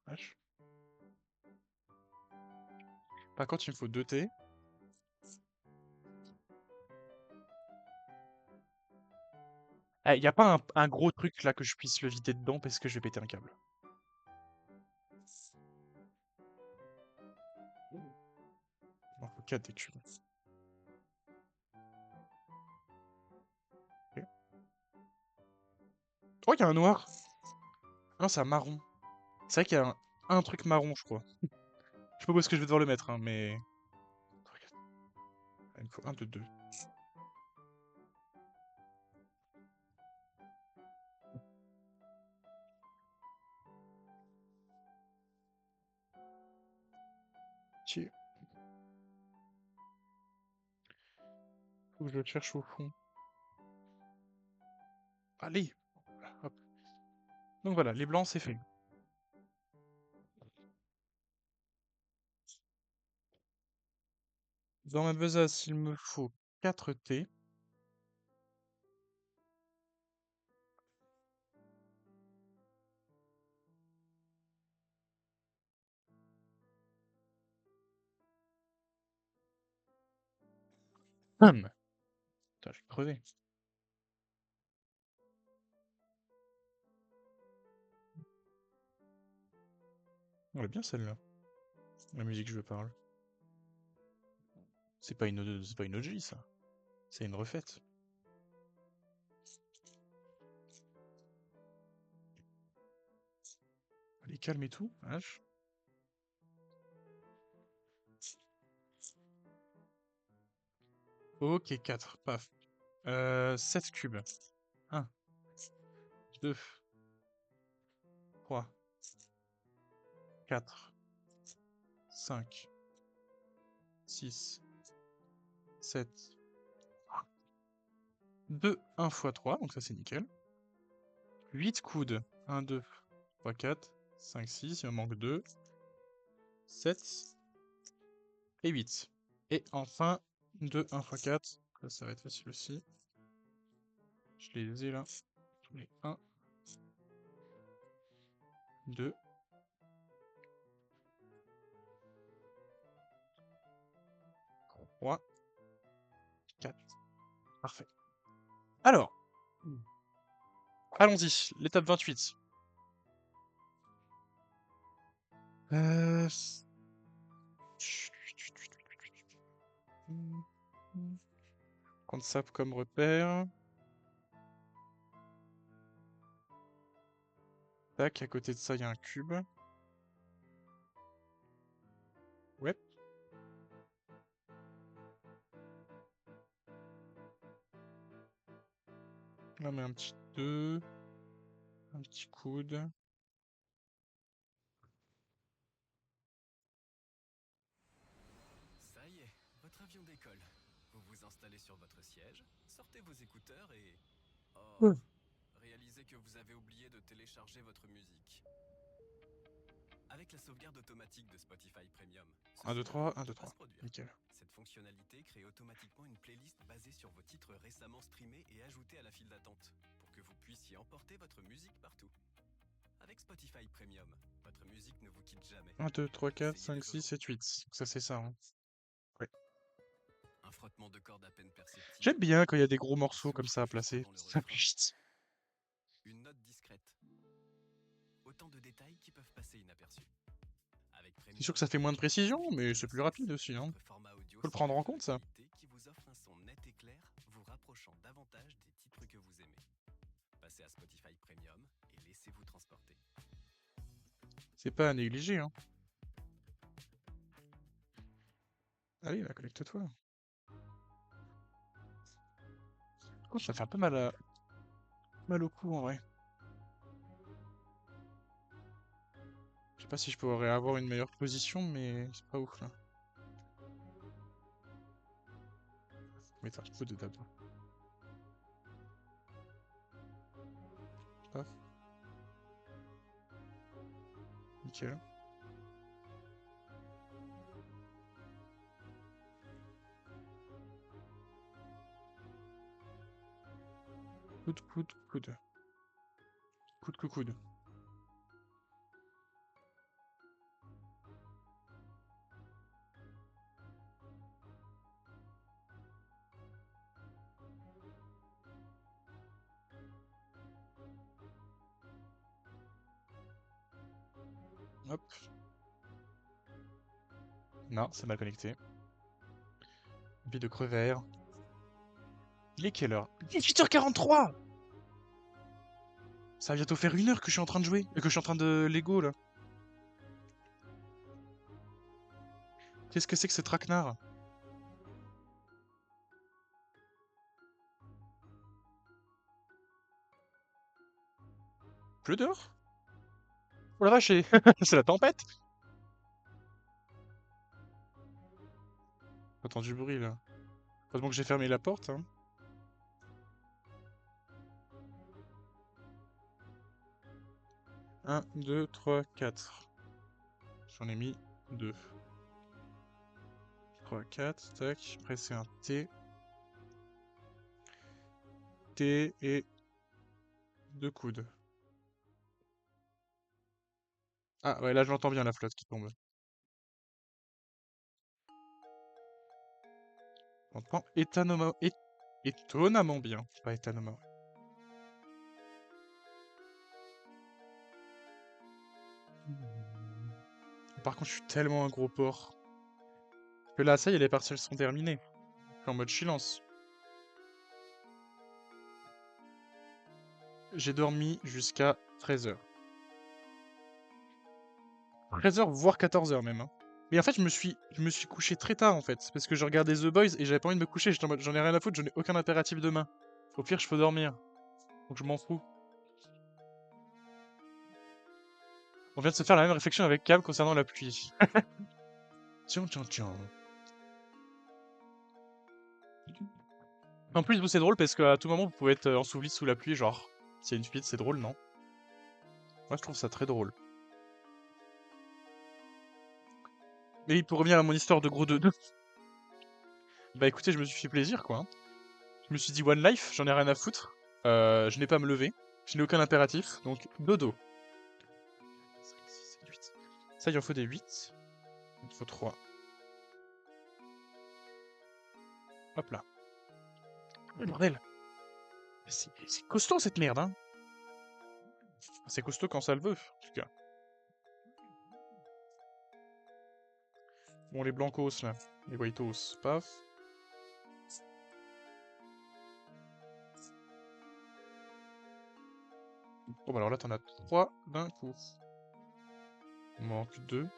Vache. Par contre, il me faut 2 T. Eh, y a pas un gros truc là que je puisse le vider dedans parce que je vais péter un câble. Il m'en faut 4 des cubes. Ok. Oh, il y a un noir. Non, c'est un marron. C'est vrai qu'il y a un truc marron, je crois. Je sais pas où est-ce que je vais devoir le mettre, hein, mais... Il me faut un de 2. Tiens. Faut que je le cherche au fond. Allez. Hop. Donc voilà, les blancs, c'est fait. Dans ma besace, il me faut 4 T. Putain, je vais crever. On est bien celle-là. La musique que je parle. C'est pas une OG, ça. C'est une refaite. Allez, calme et tout. H. Ok, 4. Paf. 7 cubes. 1, 2, 3, 4, 5, 6, 7. 2, 1 x 3, donc ça c'est nickel. 8 coudes. 1, 2, 3, 4, 5, 6, il me manque 2. 7 et 8. Et enfin, 2, 1 x 4. Ça va être facile aussi. Je les ai là. Tous les 1, 2, 3, 4. Parfait. Alors, allons-y. L'étape 28. Prendre ça comme repère. Tac, à côté de ça, il y a un cube. Ouais. Là, on met un petit 2. Un petit coude. Ça y est, votre avion décolle. Vous vous installez sur votre siège, sortez vos écouteurs et... Oh, Ouais. réalisez que vous avez oublié de télécharger votre musique. Avec la sauvegarde automatique de Spotify Premium, 1, 2, 3, 1, 2, ne peut pas 3. se produire. Nickel. Cette fonctionnalité crée automatiquement une playlist basée sur vos titres récemment streamés et ajoutés à la file d'attente, pour que vous puissiez emporter votre musique partout. Avec Spotify Premium, votre musique ne vous quitte jamais. 1, 2, 3, 4, Essayez 5, des 6, photos. 7, 8. Ça, c'est ça. Hein. Un frottement de cordes à peine perceptible. J'aime bien quand il y a des gros morceaux Souffle comme ça à juste placer. avant le Ça refrain. vite. Une note discrète. Autant de détails qui peuvent passer inaperçus. Avec Premium, C'est sûr que ça fait moins de précision, mais c'est plus rapide aussi. Hein. votre format audio Faut le prendre en standard compte, ça. de qualité qui vous offre un son net et clair, vous rapprochant davantage des titres que vous aimez. Passez à Spotify Premium et laissez-vous transporter. C'est pas à négliger. Hein. Allez, là, connecte-toi. Oh, ça fait un peu mal au cou en vrai. Je sais pas si je pourrais avoir une meilleure position, mais c'est pas ouf là. Mettre un peu de d'abord. Paf. Nickel. Coude, coude, coude. Coude, coude, coude. Hop. Non, c'est mal connecté. Envie de crever. Il est quelle heure? 18h43! Ça va bientôt faire 1 heure que je suis en train de jouer. Que je suis en train de Lego là. Qu'est-ce que c'est que ce traquenard? Pleut dehors? Oh la vache, c'est la tempête! J'entends du bruit là. Heureusement que j'ai fermé la porte. Hein. Un, 2, 3, 4. J'en ai mis 2. 3, 4, tac. Après c'est un T. T et 2 coudes. Ah ouais, là je l'entends bien la flotte qui tombe. On entend étonnamment bien. Pas étonnamment. Par contre, je suis tellement un gros porc. Que là, ça y est, les parties sont terminées. Je suis en mode silence. J'ai dormi jusqu'à 13h. 13h, voire 14h même. Hein. Mais en fait, je me suis couché très tard en fait. Parce que je regardais The Boys et j'avais pas envie de me coucher. J'étais en mode, j'en ai rien à foutre, je n'ai aucun impératif demain. Au pire, je peux dormir. Donc je m'en fous. On vient de se faire la même réflexion avec Cam concernant la pluie. Tiens, tiens, tiens. En plus, vous, c'est drôle parce qu'à tout moment, vous pouvez être enseveli sous la pluie, genre. S'il y a une fuite, c'est drôle, non? Moi, je trouve ça très drôle. Et pour revenir à mon histoire de gros 2-2. Bah écoutez, je me suis fait plaisir, quoi. Hein. Je me suis dit One Life, j'en ai rien à foutre. Je n'ai pas à me lever. Je n'ai aucun impératif, donc dodo. 5, 6, 7, 8. Ça, il en faut des 8. Il faut 3. Hop là. Oh, bordel. C'est costaud cette merde, hein. C'est costaud quand ça le veut, en tout cas. Bon, les blancos, là. Les whitos, paf. Bon, bah alors là, t'en as 3 d'un coup. Il m'en manque 2.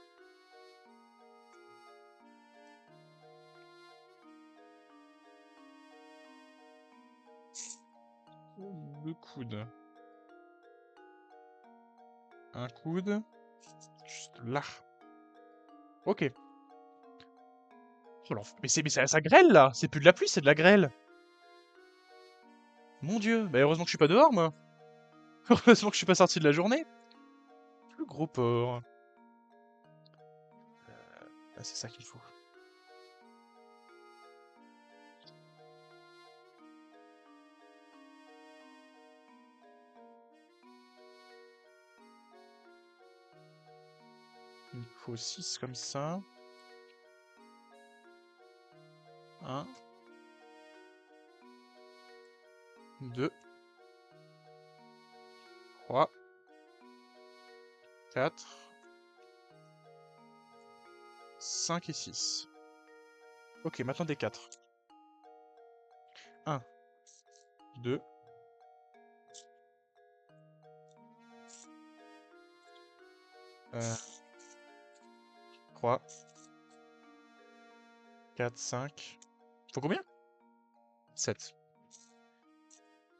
Deux coudes. Un coude. Juste là. Ok. Oh, mais ça grêle là. C'est plus de la pluie, c'est de la grêle. Mon dieu. Bah heureusement que je suis pas dehors, moi. Heureusement que je suis pas sorti de la journée. Le gros porc. Ah, c'est ça qu'il faut. Il faut 6 comme ça. 1. 2. 3. 4. 5 et 6. Ok, maintenant des 4. 1. 2. 3. 4, 5. Faut combien? 7.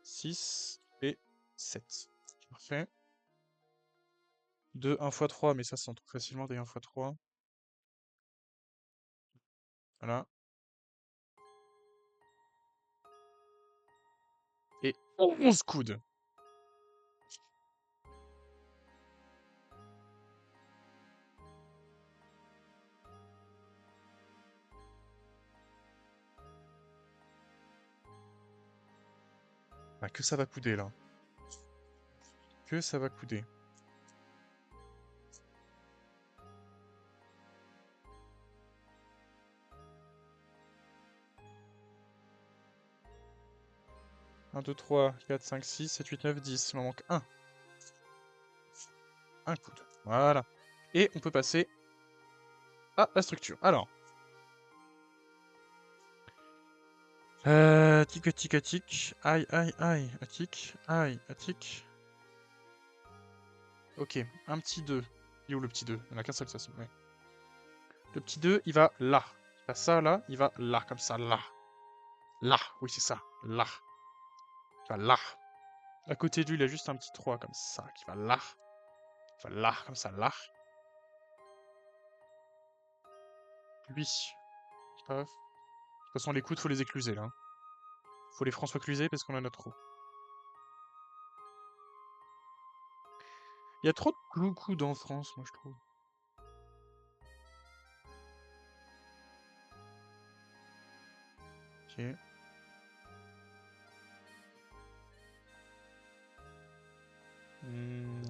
6 et 7. Parfait. 2, 1 x 3, mais ça, on trouve facilement des 1 x 3. Voilà. Et 11 coudes. Bah, que ça va couder, là. Que ça va couder. « 1, 2, 3, 4, 5, 6, 7, 8, 9, 10. Il m'en manque 1. Un coude. Voilà. Et on peut passer à la structure. Alors. Tic, tic, tic. Aïe, aïe, aïe. Tic, aïe, tic. Ok, un petit 2. Il est où le petit 2? Il n'y en a qu'un seul, ça, ouais. Le petit 2, il va là. Il va ça, là. Il va là, comme ça, là. Là, oui, c'est ça. Là. Il va là. À côté de lui, il a juste un petit 3, comme ça, qui va là. Il va là, comme ça, là. Lui. Paf. De toute façon, les coudes, faut les écluser, là. Faut les François cluser parce qu'on en a trop. Il y a trop de coudes en France, moi, je trouve. Ok.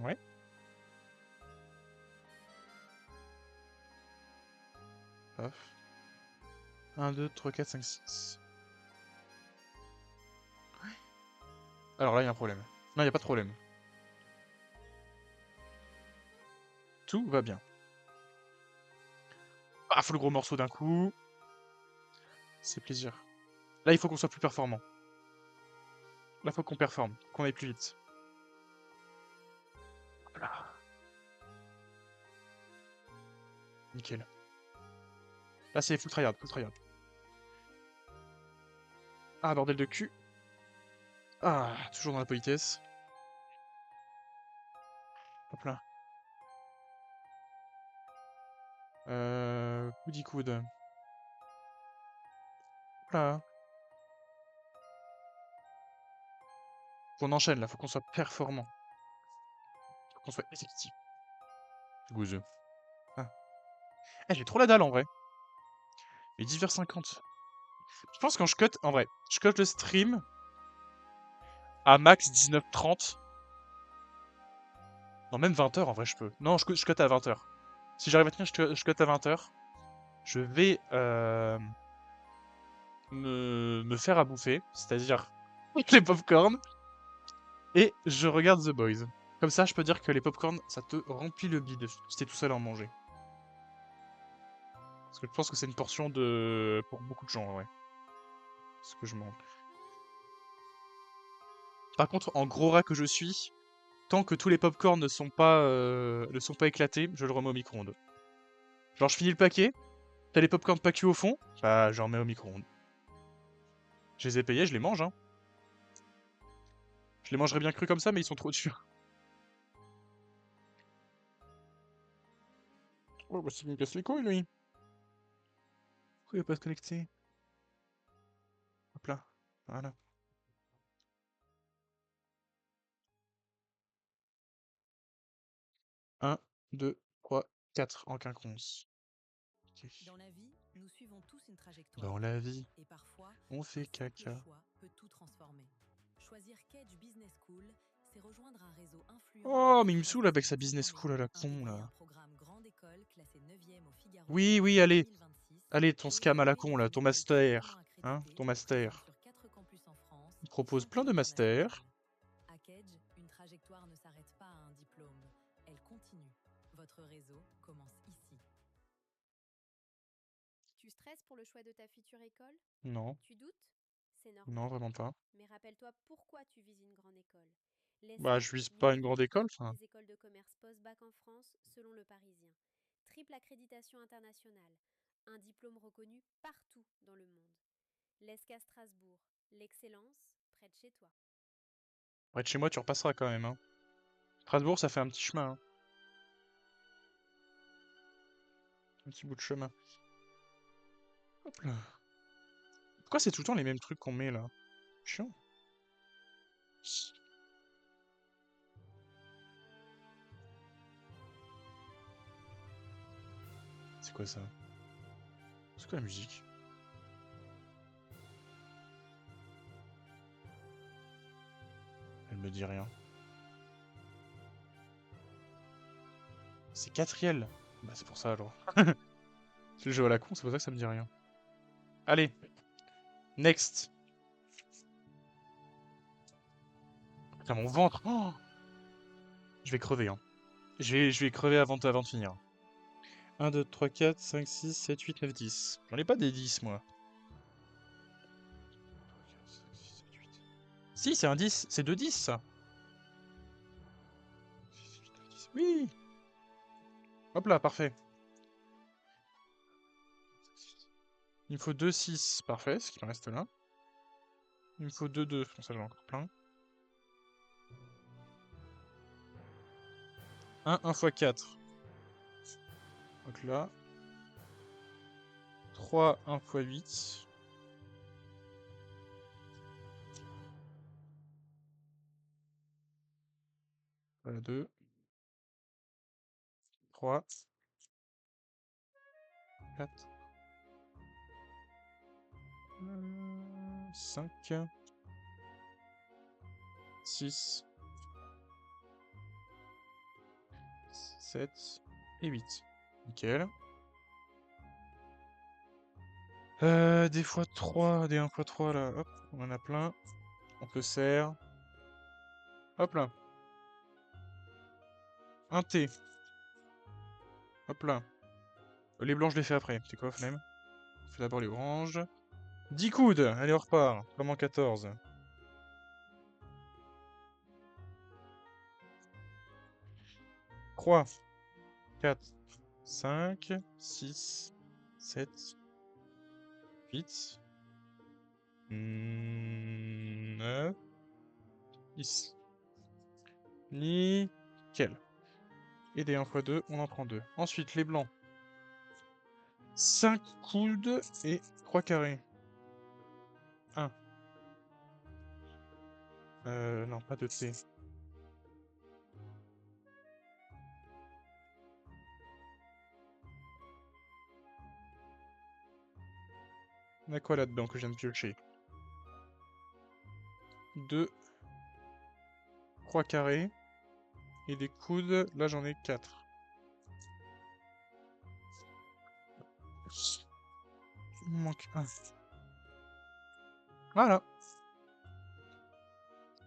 Ouais. Paf. 1, 2, 3, 4, 5, 6. Alors là, il y a un problème. Non, il n'y a pas de problème. Tout va bien. Ah, faut le gros morceau d'un coup. C'est plaisir. Là, il faut qu'on soit plus performant. Là, il faut qu'on performe, qu'on aille plus vite. Voilà. Nickel. Là, c'est full tryhard, full tryhard. Ah, bordel de cul. Ah, toujours dans la politesse. Hop là. Coude coude. Hop là. Faut qu'on enchaîne là, faut qu'on soit performant. Faut qu'on soit effectif. Gouzeux. Ah. Eh, j'ai trop la dalle en vrai. Mais 10h50. Je pense quand je cut, en vrai, je cut le stream à max 19h30. Non, même 20h en vrai, je peux. Non, je cut à 20h. Si j'arrive à tenir, je cut à 20h. Je vais me faire à bouffer, c'est-à-dire les popcorn, et je regarde The Boys. Comme ça, je peux dire que les popcorn, ça te remplit le bide si t'es tout seul à en manger. Parce que je pense que c'est une portion de pour beaucoup de gens, ouais. Ce que je mange. Par contre, en gros rat que je suis, tant que tous les popcorn ne sont pas éclatés, je le remets au micro-ondes. Genre, je finis le paquet, t'as les popcorn pas cuits au fond, bah, j'en remets au micro-ondes. Je les ai payés, je les mange, hein. Je les mangerais bien crus comme ça, mais ils sont trop durs. Oh, bah, c'est me casse les couilles, lui. Pourquoi il va pas se connecter? Hop là, voilà. 1, 2, 3, 4 en quinconce. Ok. Dans la vie, nous suivons tous une trajectoire. Dans la vie, Et parfois, on fait un simple caca. choix peut tout transformer. Choisir Kedge Business School, c'est rejoindre un réseau influent. Oh, mais il me saoule avec sa business school à la con, là. Un programme grande école classé 9e au Figaro. Oui, oui, allez. 2026, Allez, ton et scam à la aujourd'hui, con, là, une ton école master. totalement Hein, accréditée, ton présente master. sur 4 campus en France, Il propose 5 plein à de masters. l'international. À Kedge, une trajectoire ne s'arrête pas à un diplôme. Elle continue. Votre réseau commence ici. Tu stresses pour le choix de ta future école? Non, Tu doutes? C'est normal. non, vraiment pas. Mais rappelle-toi pourquoi tu vises une grande école. Bah, L'ESCA, je vise pas une numéro grande 1 école, enfin. des écoles de commerce post-bac en France, selon le Parisien. Triple accréditation internationale. Un diplôme reconnu partout dans le monde. L'ESCA Strasbourg. L'excellence près de chez toi. Près de chez moi, tu repasseras quand même, hein. Strasbourg, ça fait un petit chemin, hein. Un petit bout de chemin. Hop là. Pourquoi c'est tout le temps les mêmes trucs qu'on met, là? Chiant. C'est quoi ça? C'est quoi la musique? Elle me dit rien. C'est Catriel. Bah c'est pour ça alors. C'est le jeu à la con, c'est pour ça que ça me dit rien. Allez. Next. Putain, mon ventre. Oh, je vais crever, hein. Je vais crever avant de finir. 1, 2, 3, 4, 5, 6, 7, 8, 9, 10. J'en ai pas des 10, moi. Si, c'est un 10. C'est 2 10, ça. Oui. Hop là, parfait. Il me faut 2, 6. Parfait, ce qui me reste là. Il me faut 2, 2. Comme ça, j'en ai encore plein. 1, 1 x 4. Donc là. 3, 1 x 8. Voilà, 2. 3. 4. 5. 6. 7. Et 8. Nickel. Des fois 3, des 1 x 3 là, hop, on en a plein. On peut serre. Hop là. Un T. Hop là. Les blancs, je les fais après. C'est quoi, flemme? On fait d'abord les oranges. 10 coudes. Allez, on repart. Vraiment 14. 3, 4, 5, 6, 7, 8, 9, 10. Nickel. Et des 1 x 2, on en prend 2. Ensuite, les blancs. 5 coudes et 3 carrés. 1. Non, pas de T. On a quoi là-dedans que je viens de piocher? 2, 3 carrés. Et des coudes, là j'en ai 4. Il me manque 1. Voilà.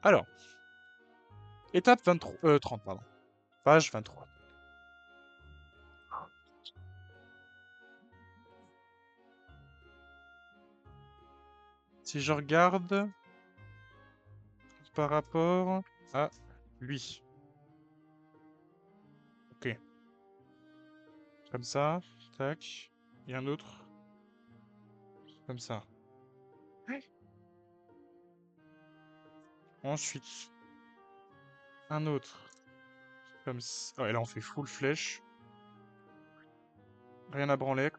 Alors. Étape 23, 30, pardon. Page 23. Si je regarde par rapport à lui. Ok. Comme ça. Tac. Et un autre. Comme ça. Ensuite. Un autre. Comme ça. Oh, et là on fait full flèche. Rien à branler.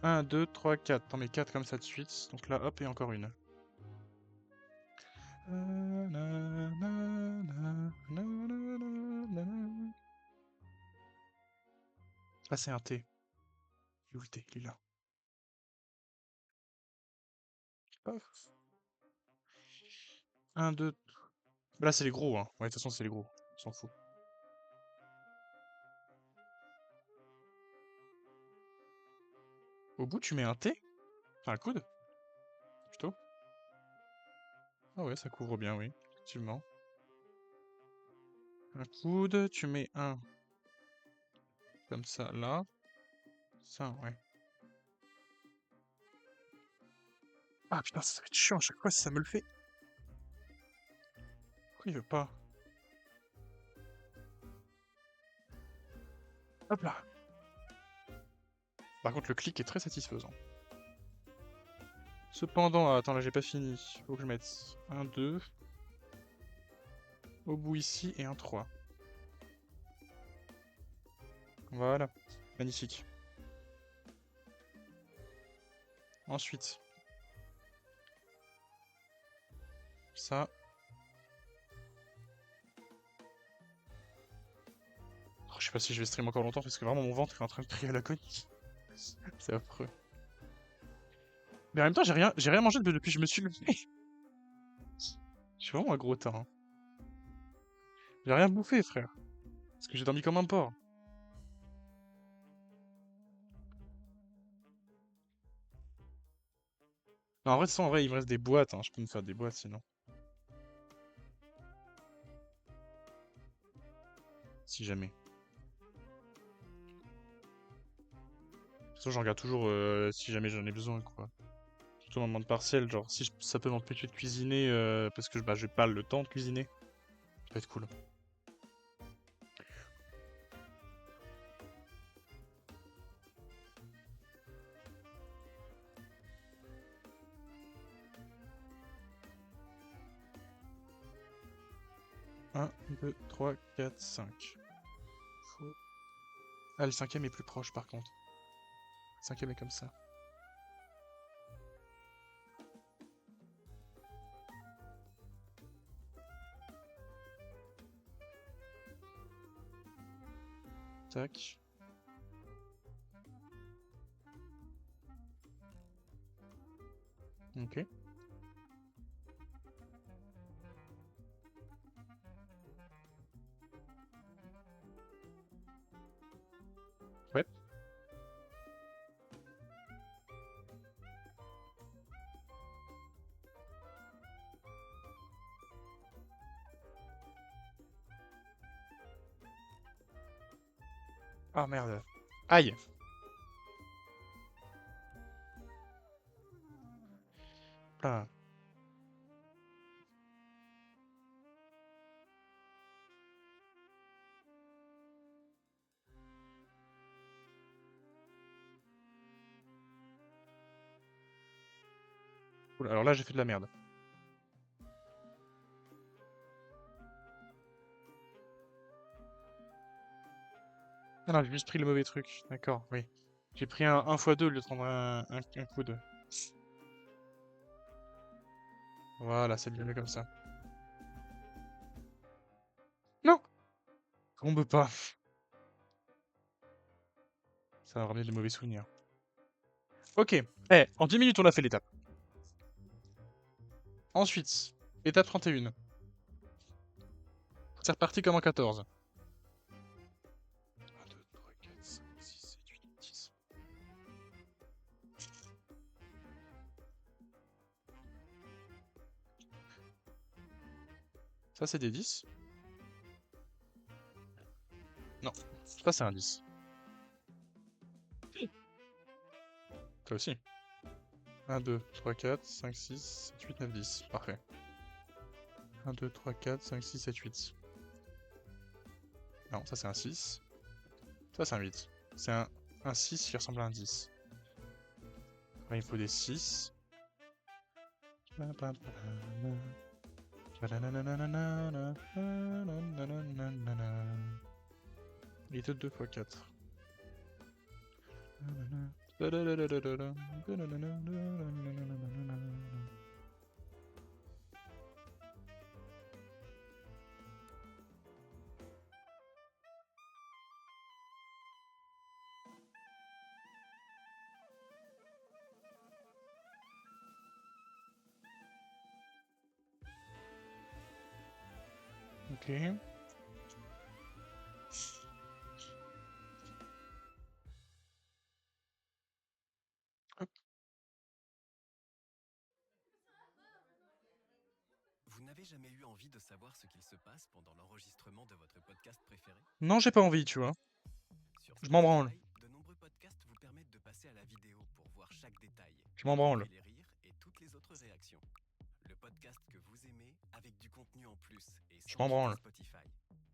1, 2, 3, 4. T'en mets 4 comme ça de suite. Donc là, hop, et encore une. Ah, c'est un T. Où le T? Il est là. Paf. 1, 2. Là, c'est les gros, hein. Ouais, de toute façon, c'est les gros. On s'en fout. Au bout, tu mets un T? Enfin, un coude? Plutôt. Ah ouais, ça couvre bien, oui. Effectivement. Un coude, tu mets un. Comme ça, là. Ça, ouais. Ah putain, ça va être chiant à chaque fois si ça me le fait. Pourquoi il veut pas? Hop là. Par contre, le clic est très satisfaisant. Cependant, attends, là j'ai pas fini. Faut que je mette un 2. Au bout ici et un 3. Voilà. Magnifique. Ensuite. Ça. Oh, je sais pas si je vais stream encore longtemps parce que vraiment mon ventre est en train de crier à la cogne. C'est affreux. Mais en même temps, j'ai rien mangé depuis que je me suis levé. Je suis vraiment un gros tas. Hein. J'ai rien bouffé, frère. Parce que j'ai dormi comme un porc. Non, en vrai, en vrai, il me reste des boîtes. Hein. Je peux me faire des boîtes sinon. Si jamais. De toute façon, j'en regarde toujours si jamais j'en ai besoin, quoi. Surtout en mode partiel, genre si ça peut m'empêcher de cuisiner parce que j'ai pas le temps de cuisiner. Ça peut être cool. Un, 2, 3, 4, 5. Ah, le cinquième est plus proche par contre. Le cinquième est comme ça. Tac. Ok. Ouais. Ah merde. Aïe. Ah. Oula, alors là, j'ai fait de la merde. Ah non, j'ai juste pris le mauvais truc. D'accord, oui. J'ai pris un 1x2 au lieu de prendre un coude. Voilà, c'est bien mieux comme ça. Non! Tombe pas. Ça va ramener de mauvais souvenirs. Ok. Eh, en 10 minutes, on a fait l'étape. Ensuite, étape 31. C'est reparti comme en 14. 1, 2, 3, 4, 5, 6, 7, 8, 10. Ça, c'est des 10. Non, ça, c'est un 10. Toi aussi. 1, 2, 3, 4, 5, 6, 7, 8, 9, 10. Parfait. 1, 2, 3, 4, 5, 6, 7, 8. Non, ça c'est un 6. Ça c'est un 8. C'est un 6 qui ressemble à un 10. Là, il faut des 6. Il est de 2 x 4. Ok. Hop. Vous n'avez jamais eu envie de savoir ce qu'il se passe pendant l'enregistrement de votre podcast préféré? Non, j'ai pas envie, tu vois. Sur Je m'en branle. Spotify, de nombreux podcasts vous permettent de passer à la vidéo pour voir chaque détail, Je m'en branle. les rires et toutes les autres réactions. Le podcast que vous aimez avec du contenu en plus et Je sans m'en quitter branle. Spotify.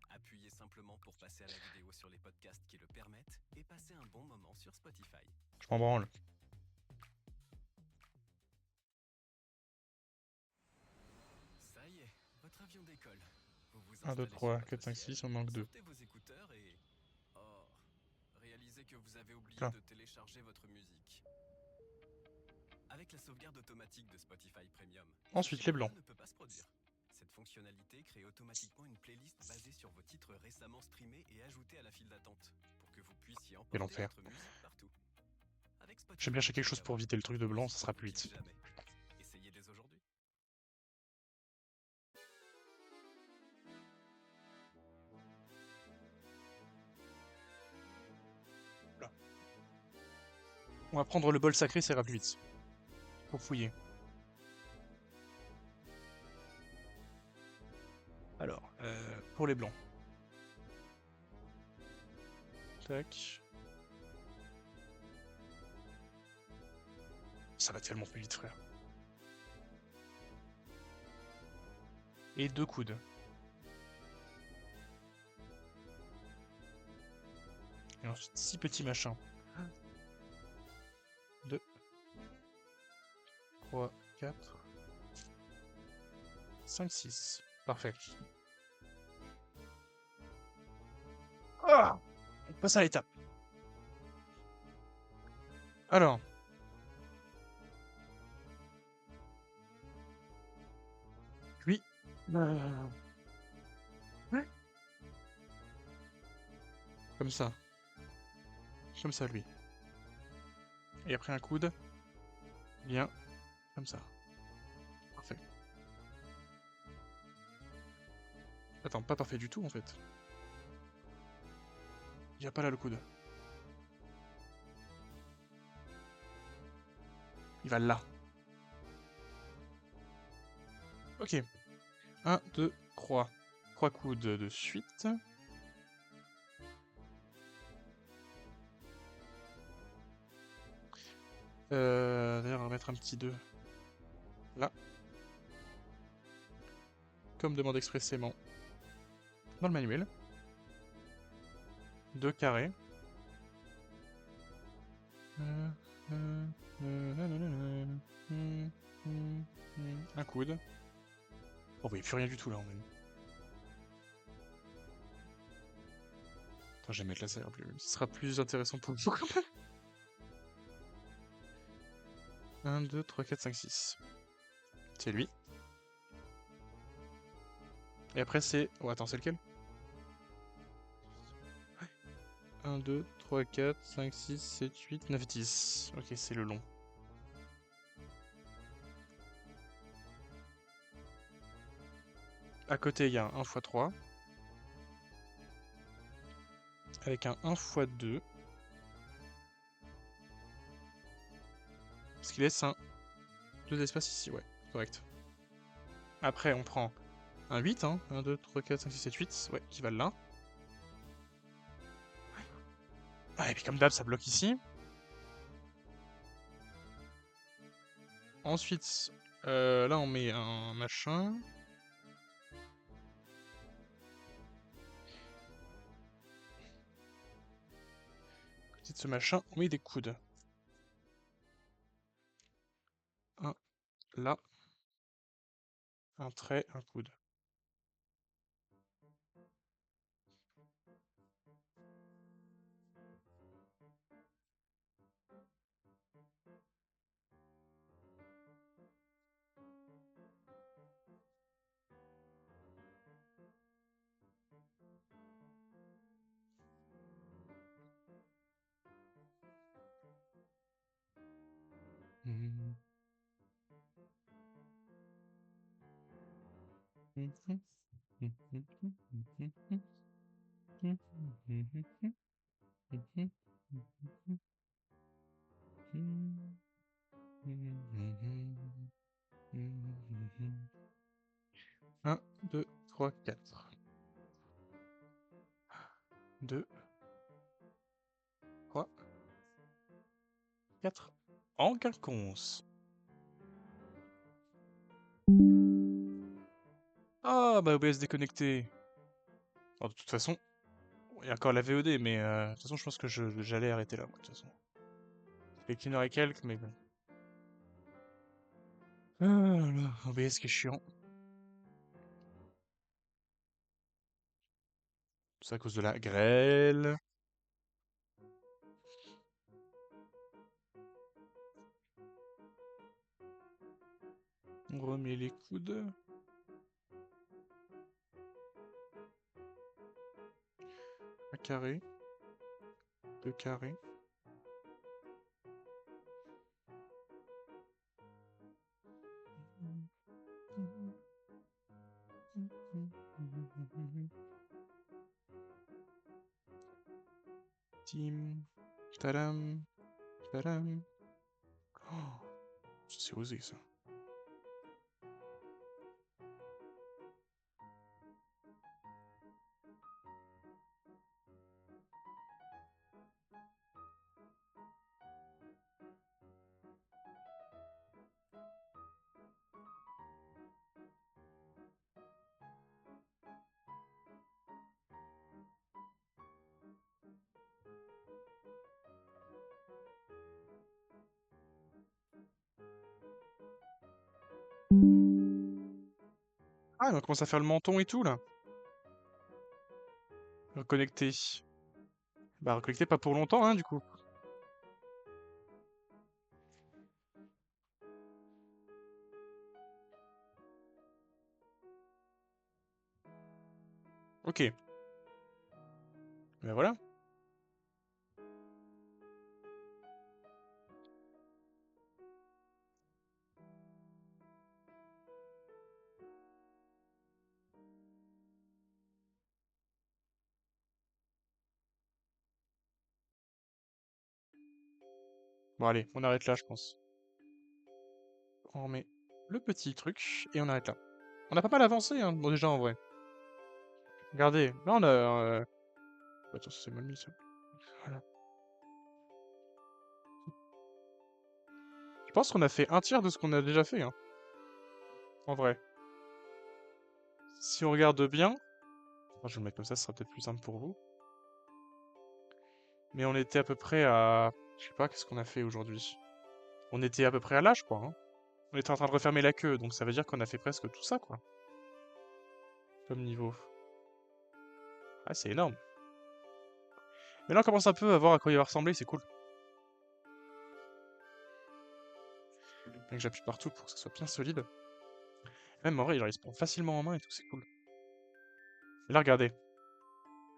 Appuyez simplement pour passer à la vidéo sur les podcasts qui le permettent et passez un bon moment sur Spotify. Je m'en branle. Ça y est, votre avion décolle. Vous vous 1, 2, installez 3, sur votre 4, 5, siège, 6, on manque 2. sortez vos écouteurs et... Oh, réalisez que vous avez oublié Là. de télécharger votre musique. Avec la sauvegarde automatique de Spotify Premium, Ensuite, ce les blancs. scénario ne peut pas se produire. Cette fonctionnalité crée automatiquement une playlist basée sur vos titres récemment streamés et ajoutés à la file d'attente, pour que vous puissiez emporter enfer. votre musique partout. Avec Spotify J'aime bien acheter quelque chose Premium, pour éviter le truc de blanc, ça sera vous plus quittez vite. jamais. Essayez dès aujourd'hui. On va prendre le bol sacré, ça ira plus vite. Pour fouiller. Alors, pour les blancs. Tac. Ça va tellement plus vite, frère. Et 2 coudes. Et ensuite, 6 petits machins. 2, 3, 4, 5, 6. Parfait. Ah, on passe à l'étape. Alors. Lui. Ouais. Comme ça. Comme ça, lui. Et après un coude. Bien. Comme ça. Parfait. Attends, pas parfait du tout, en fait. Il n'y a pas là le coude. Il va là. Ok. 1, 2, 3. 3 coudes de suite. D'ailleurs, on va mettre un petit 2. Là. Comme demandé expressément. Dans le manuel. 2 carrés. Un coude. Oh, bah, y a plus rien du tout là, en même. Attends, je vais mettre là, ça ira plus. Ce sera plus intéressant pour vous quand même. 1, 2, 3, 4, 5, 6. C'est lui. Et après, c'est. Oh, attends, c'est lequel? 1, 2, 3, 4, 5, 6, 7, 8, 9, 10. Ok, c'est le long. À côté, il y a un 1 x 3. Avec un 1 x 2. Ce qui laisse un 2 d'espace ici, ouais, correct. Après, on prend un 8, hein. 1, 2, 3, 4, 5, 6, 7, 8. Ouais, qui valent là. Ah, et puis comme d'hab, ça bloque ici. Ensuite, là, on met un machin. À côté de ce machin, on met des coudes. Un là. Un trait, un coude. Mhm. Mhm. Mhm. Mhm. Mhm. Mhm. Mhm. Mhm. Mhm. 1, 2, 3, 4. 2, 3, 4. En quinconce. Ah, bah OBS déconnecté. Alors, de toute façon, il y a encore la VOD, mais de toute façon, je pense que j'allais arrêter là, moi, de toute façon. Ça fait 1 heure et quelques, mais bon. Ah là, OBS qui est chiant. C'est à cause de la grêle. On remet les coudes. Un carré. 2 carrés. Tim. Tadam. Tadam. Oh, c'est osé ça. Ah, on commence à faire le menton et tout là. Reconnecter. Bah, reconnecter pas pour longtemps, hein, du coup. Ok. Ben voilà. Bon, allez, on arrête là, je pense. On remet le petit truc et on arrête là. On a pas mal avancé, hein, bon, déjà en vrai. Regardez, là on a. Attends, c'est mal mis ça. Voilà. Je pense qu'on a fait un tiers de ce qu'on a déjà fait, hein. En vrai. Si on regarde bien. Attends, je vais le mettre comme ça sera peut-être plus simple pour vous. Mais on était à peu près à. Je sais pas, qu'est-ce qu'on a fait aujourd'hui? On était à peu près à là, je crois, hein. On était en train de refermer la queue, donc ça veut dire qu'on a fait presque tout ça, quoi. Comme niveau. Ah, c'est énorme. Mais là, on commence un peu à voir à quoi il va ressembler, c'est cool. Et que j'appuie partout pour que ça soit bien solide. Même en vrai, genre, il se prend facilement en main et tout, c'est cool. Et là, regardez.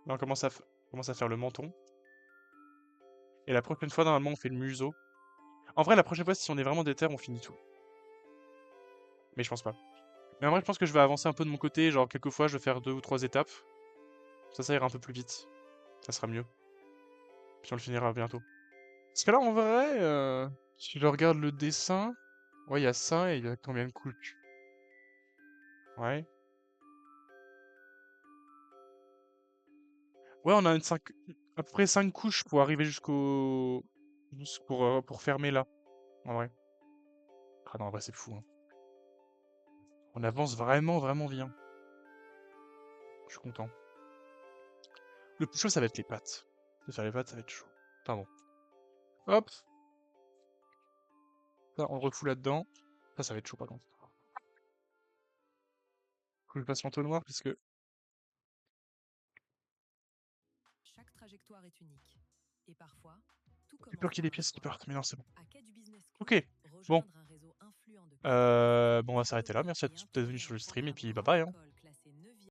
Là, on commence à faire le menton. Et la prochaine fois, normalement, on fait le museau. En vrai, la prochaine fois, si on est vraiment déter, on finit tout. Mais je pense pas. Mais en vrai, je pense que je vais avancer un peu de mon côté. Genre, quelques fois, je vais faire 2 ou 3 étapes. Ça ira un peu plus vite. Ça sera mieux. Puis on le finira bientôt. Parce que là, en vrai, si je regarde le dessin... Ouais, il y a ça et il y a combien de couches? Ouais. Ouais, on a à peu près 5 couches pour arriver jusqu'au... Juste pour fermer là, en vrai. Ah non, en vrai, c'est fou, hein. On avance vraiment, vraiment bien. Je suis content. Le plus chaud, ça va être les pattes. De faire les pattes, ça va être chaud. Pardon. Hop! Ça, on le refout là-dedans. Ça va être chaud, par contre. Faut que je passe l'entonnoir, parce que... Chaque trajectoire est unique. Et parfois, tout J'ai peur commence qu'il y ait par des un pièces qui choix. partent, mais non, c'est bon. À Quai du Business School, Ok. Bon. rejoindre un réseau influent de 96 Bon, on va s'arrêter là. diplômés Merci à et tous d'être venus intégrer sur le un stream, et programme puis bye grande bye, hein. école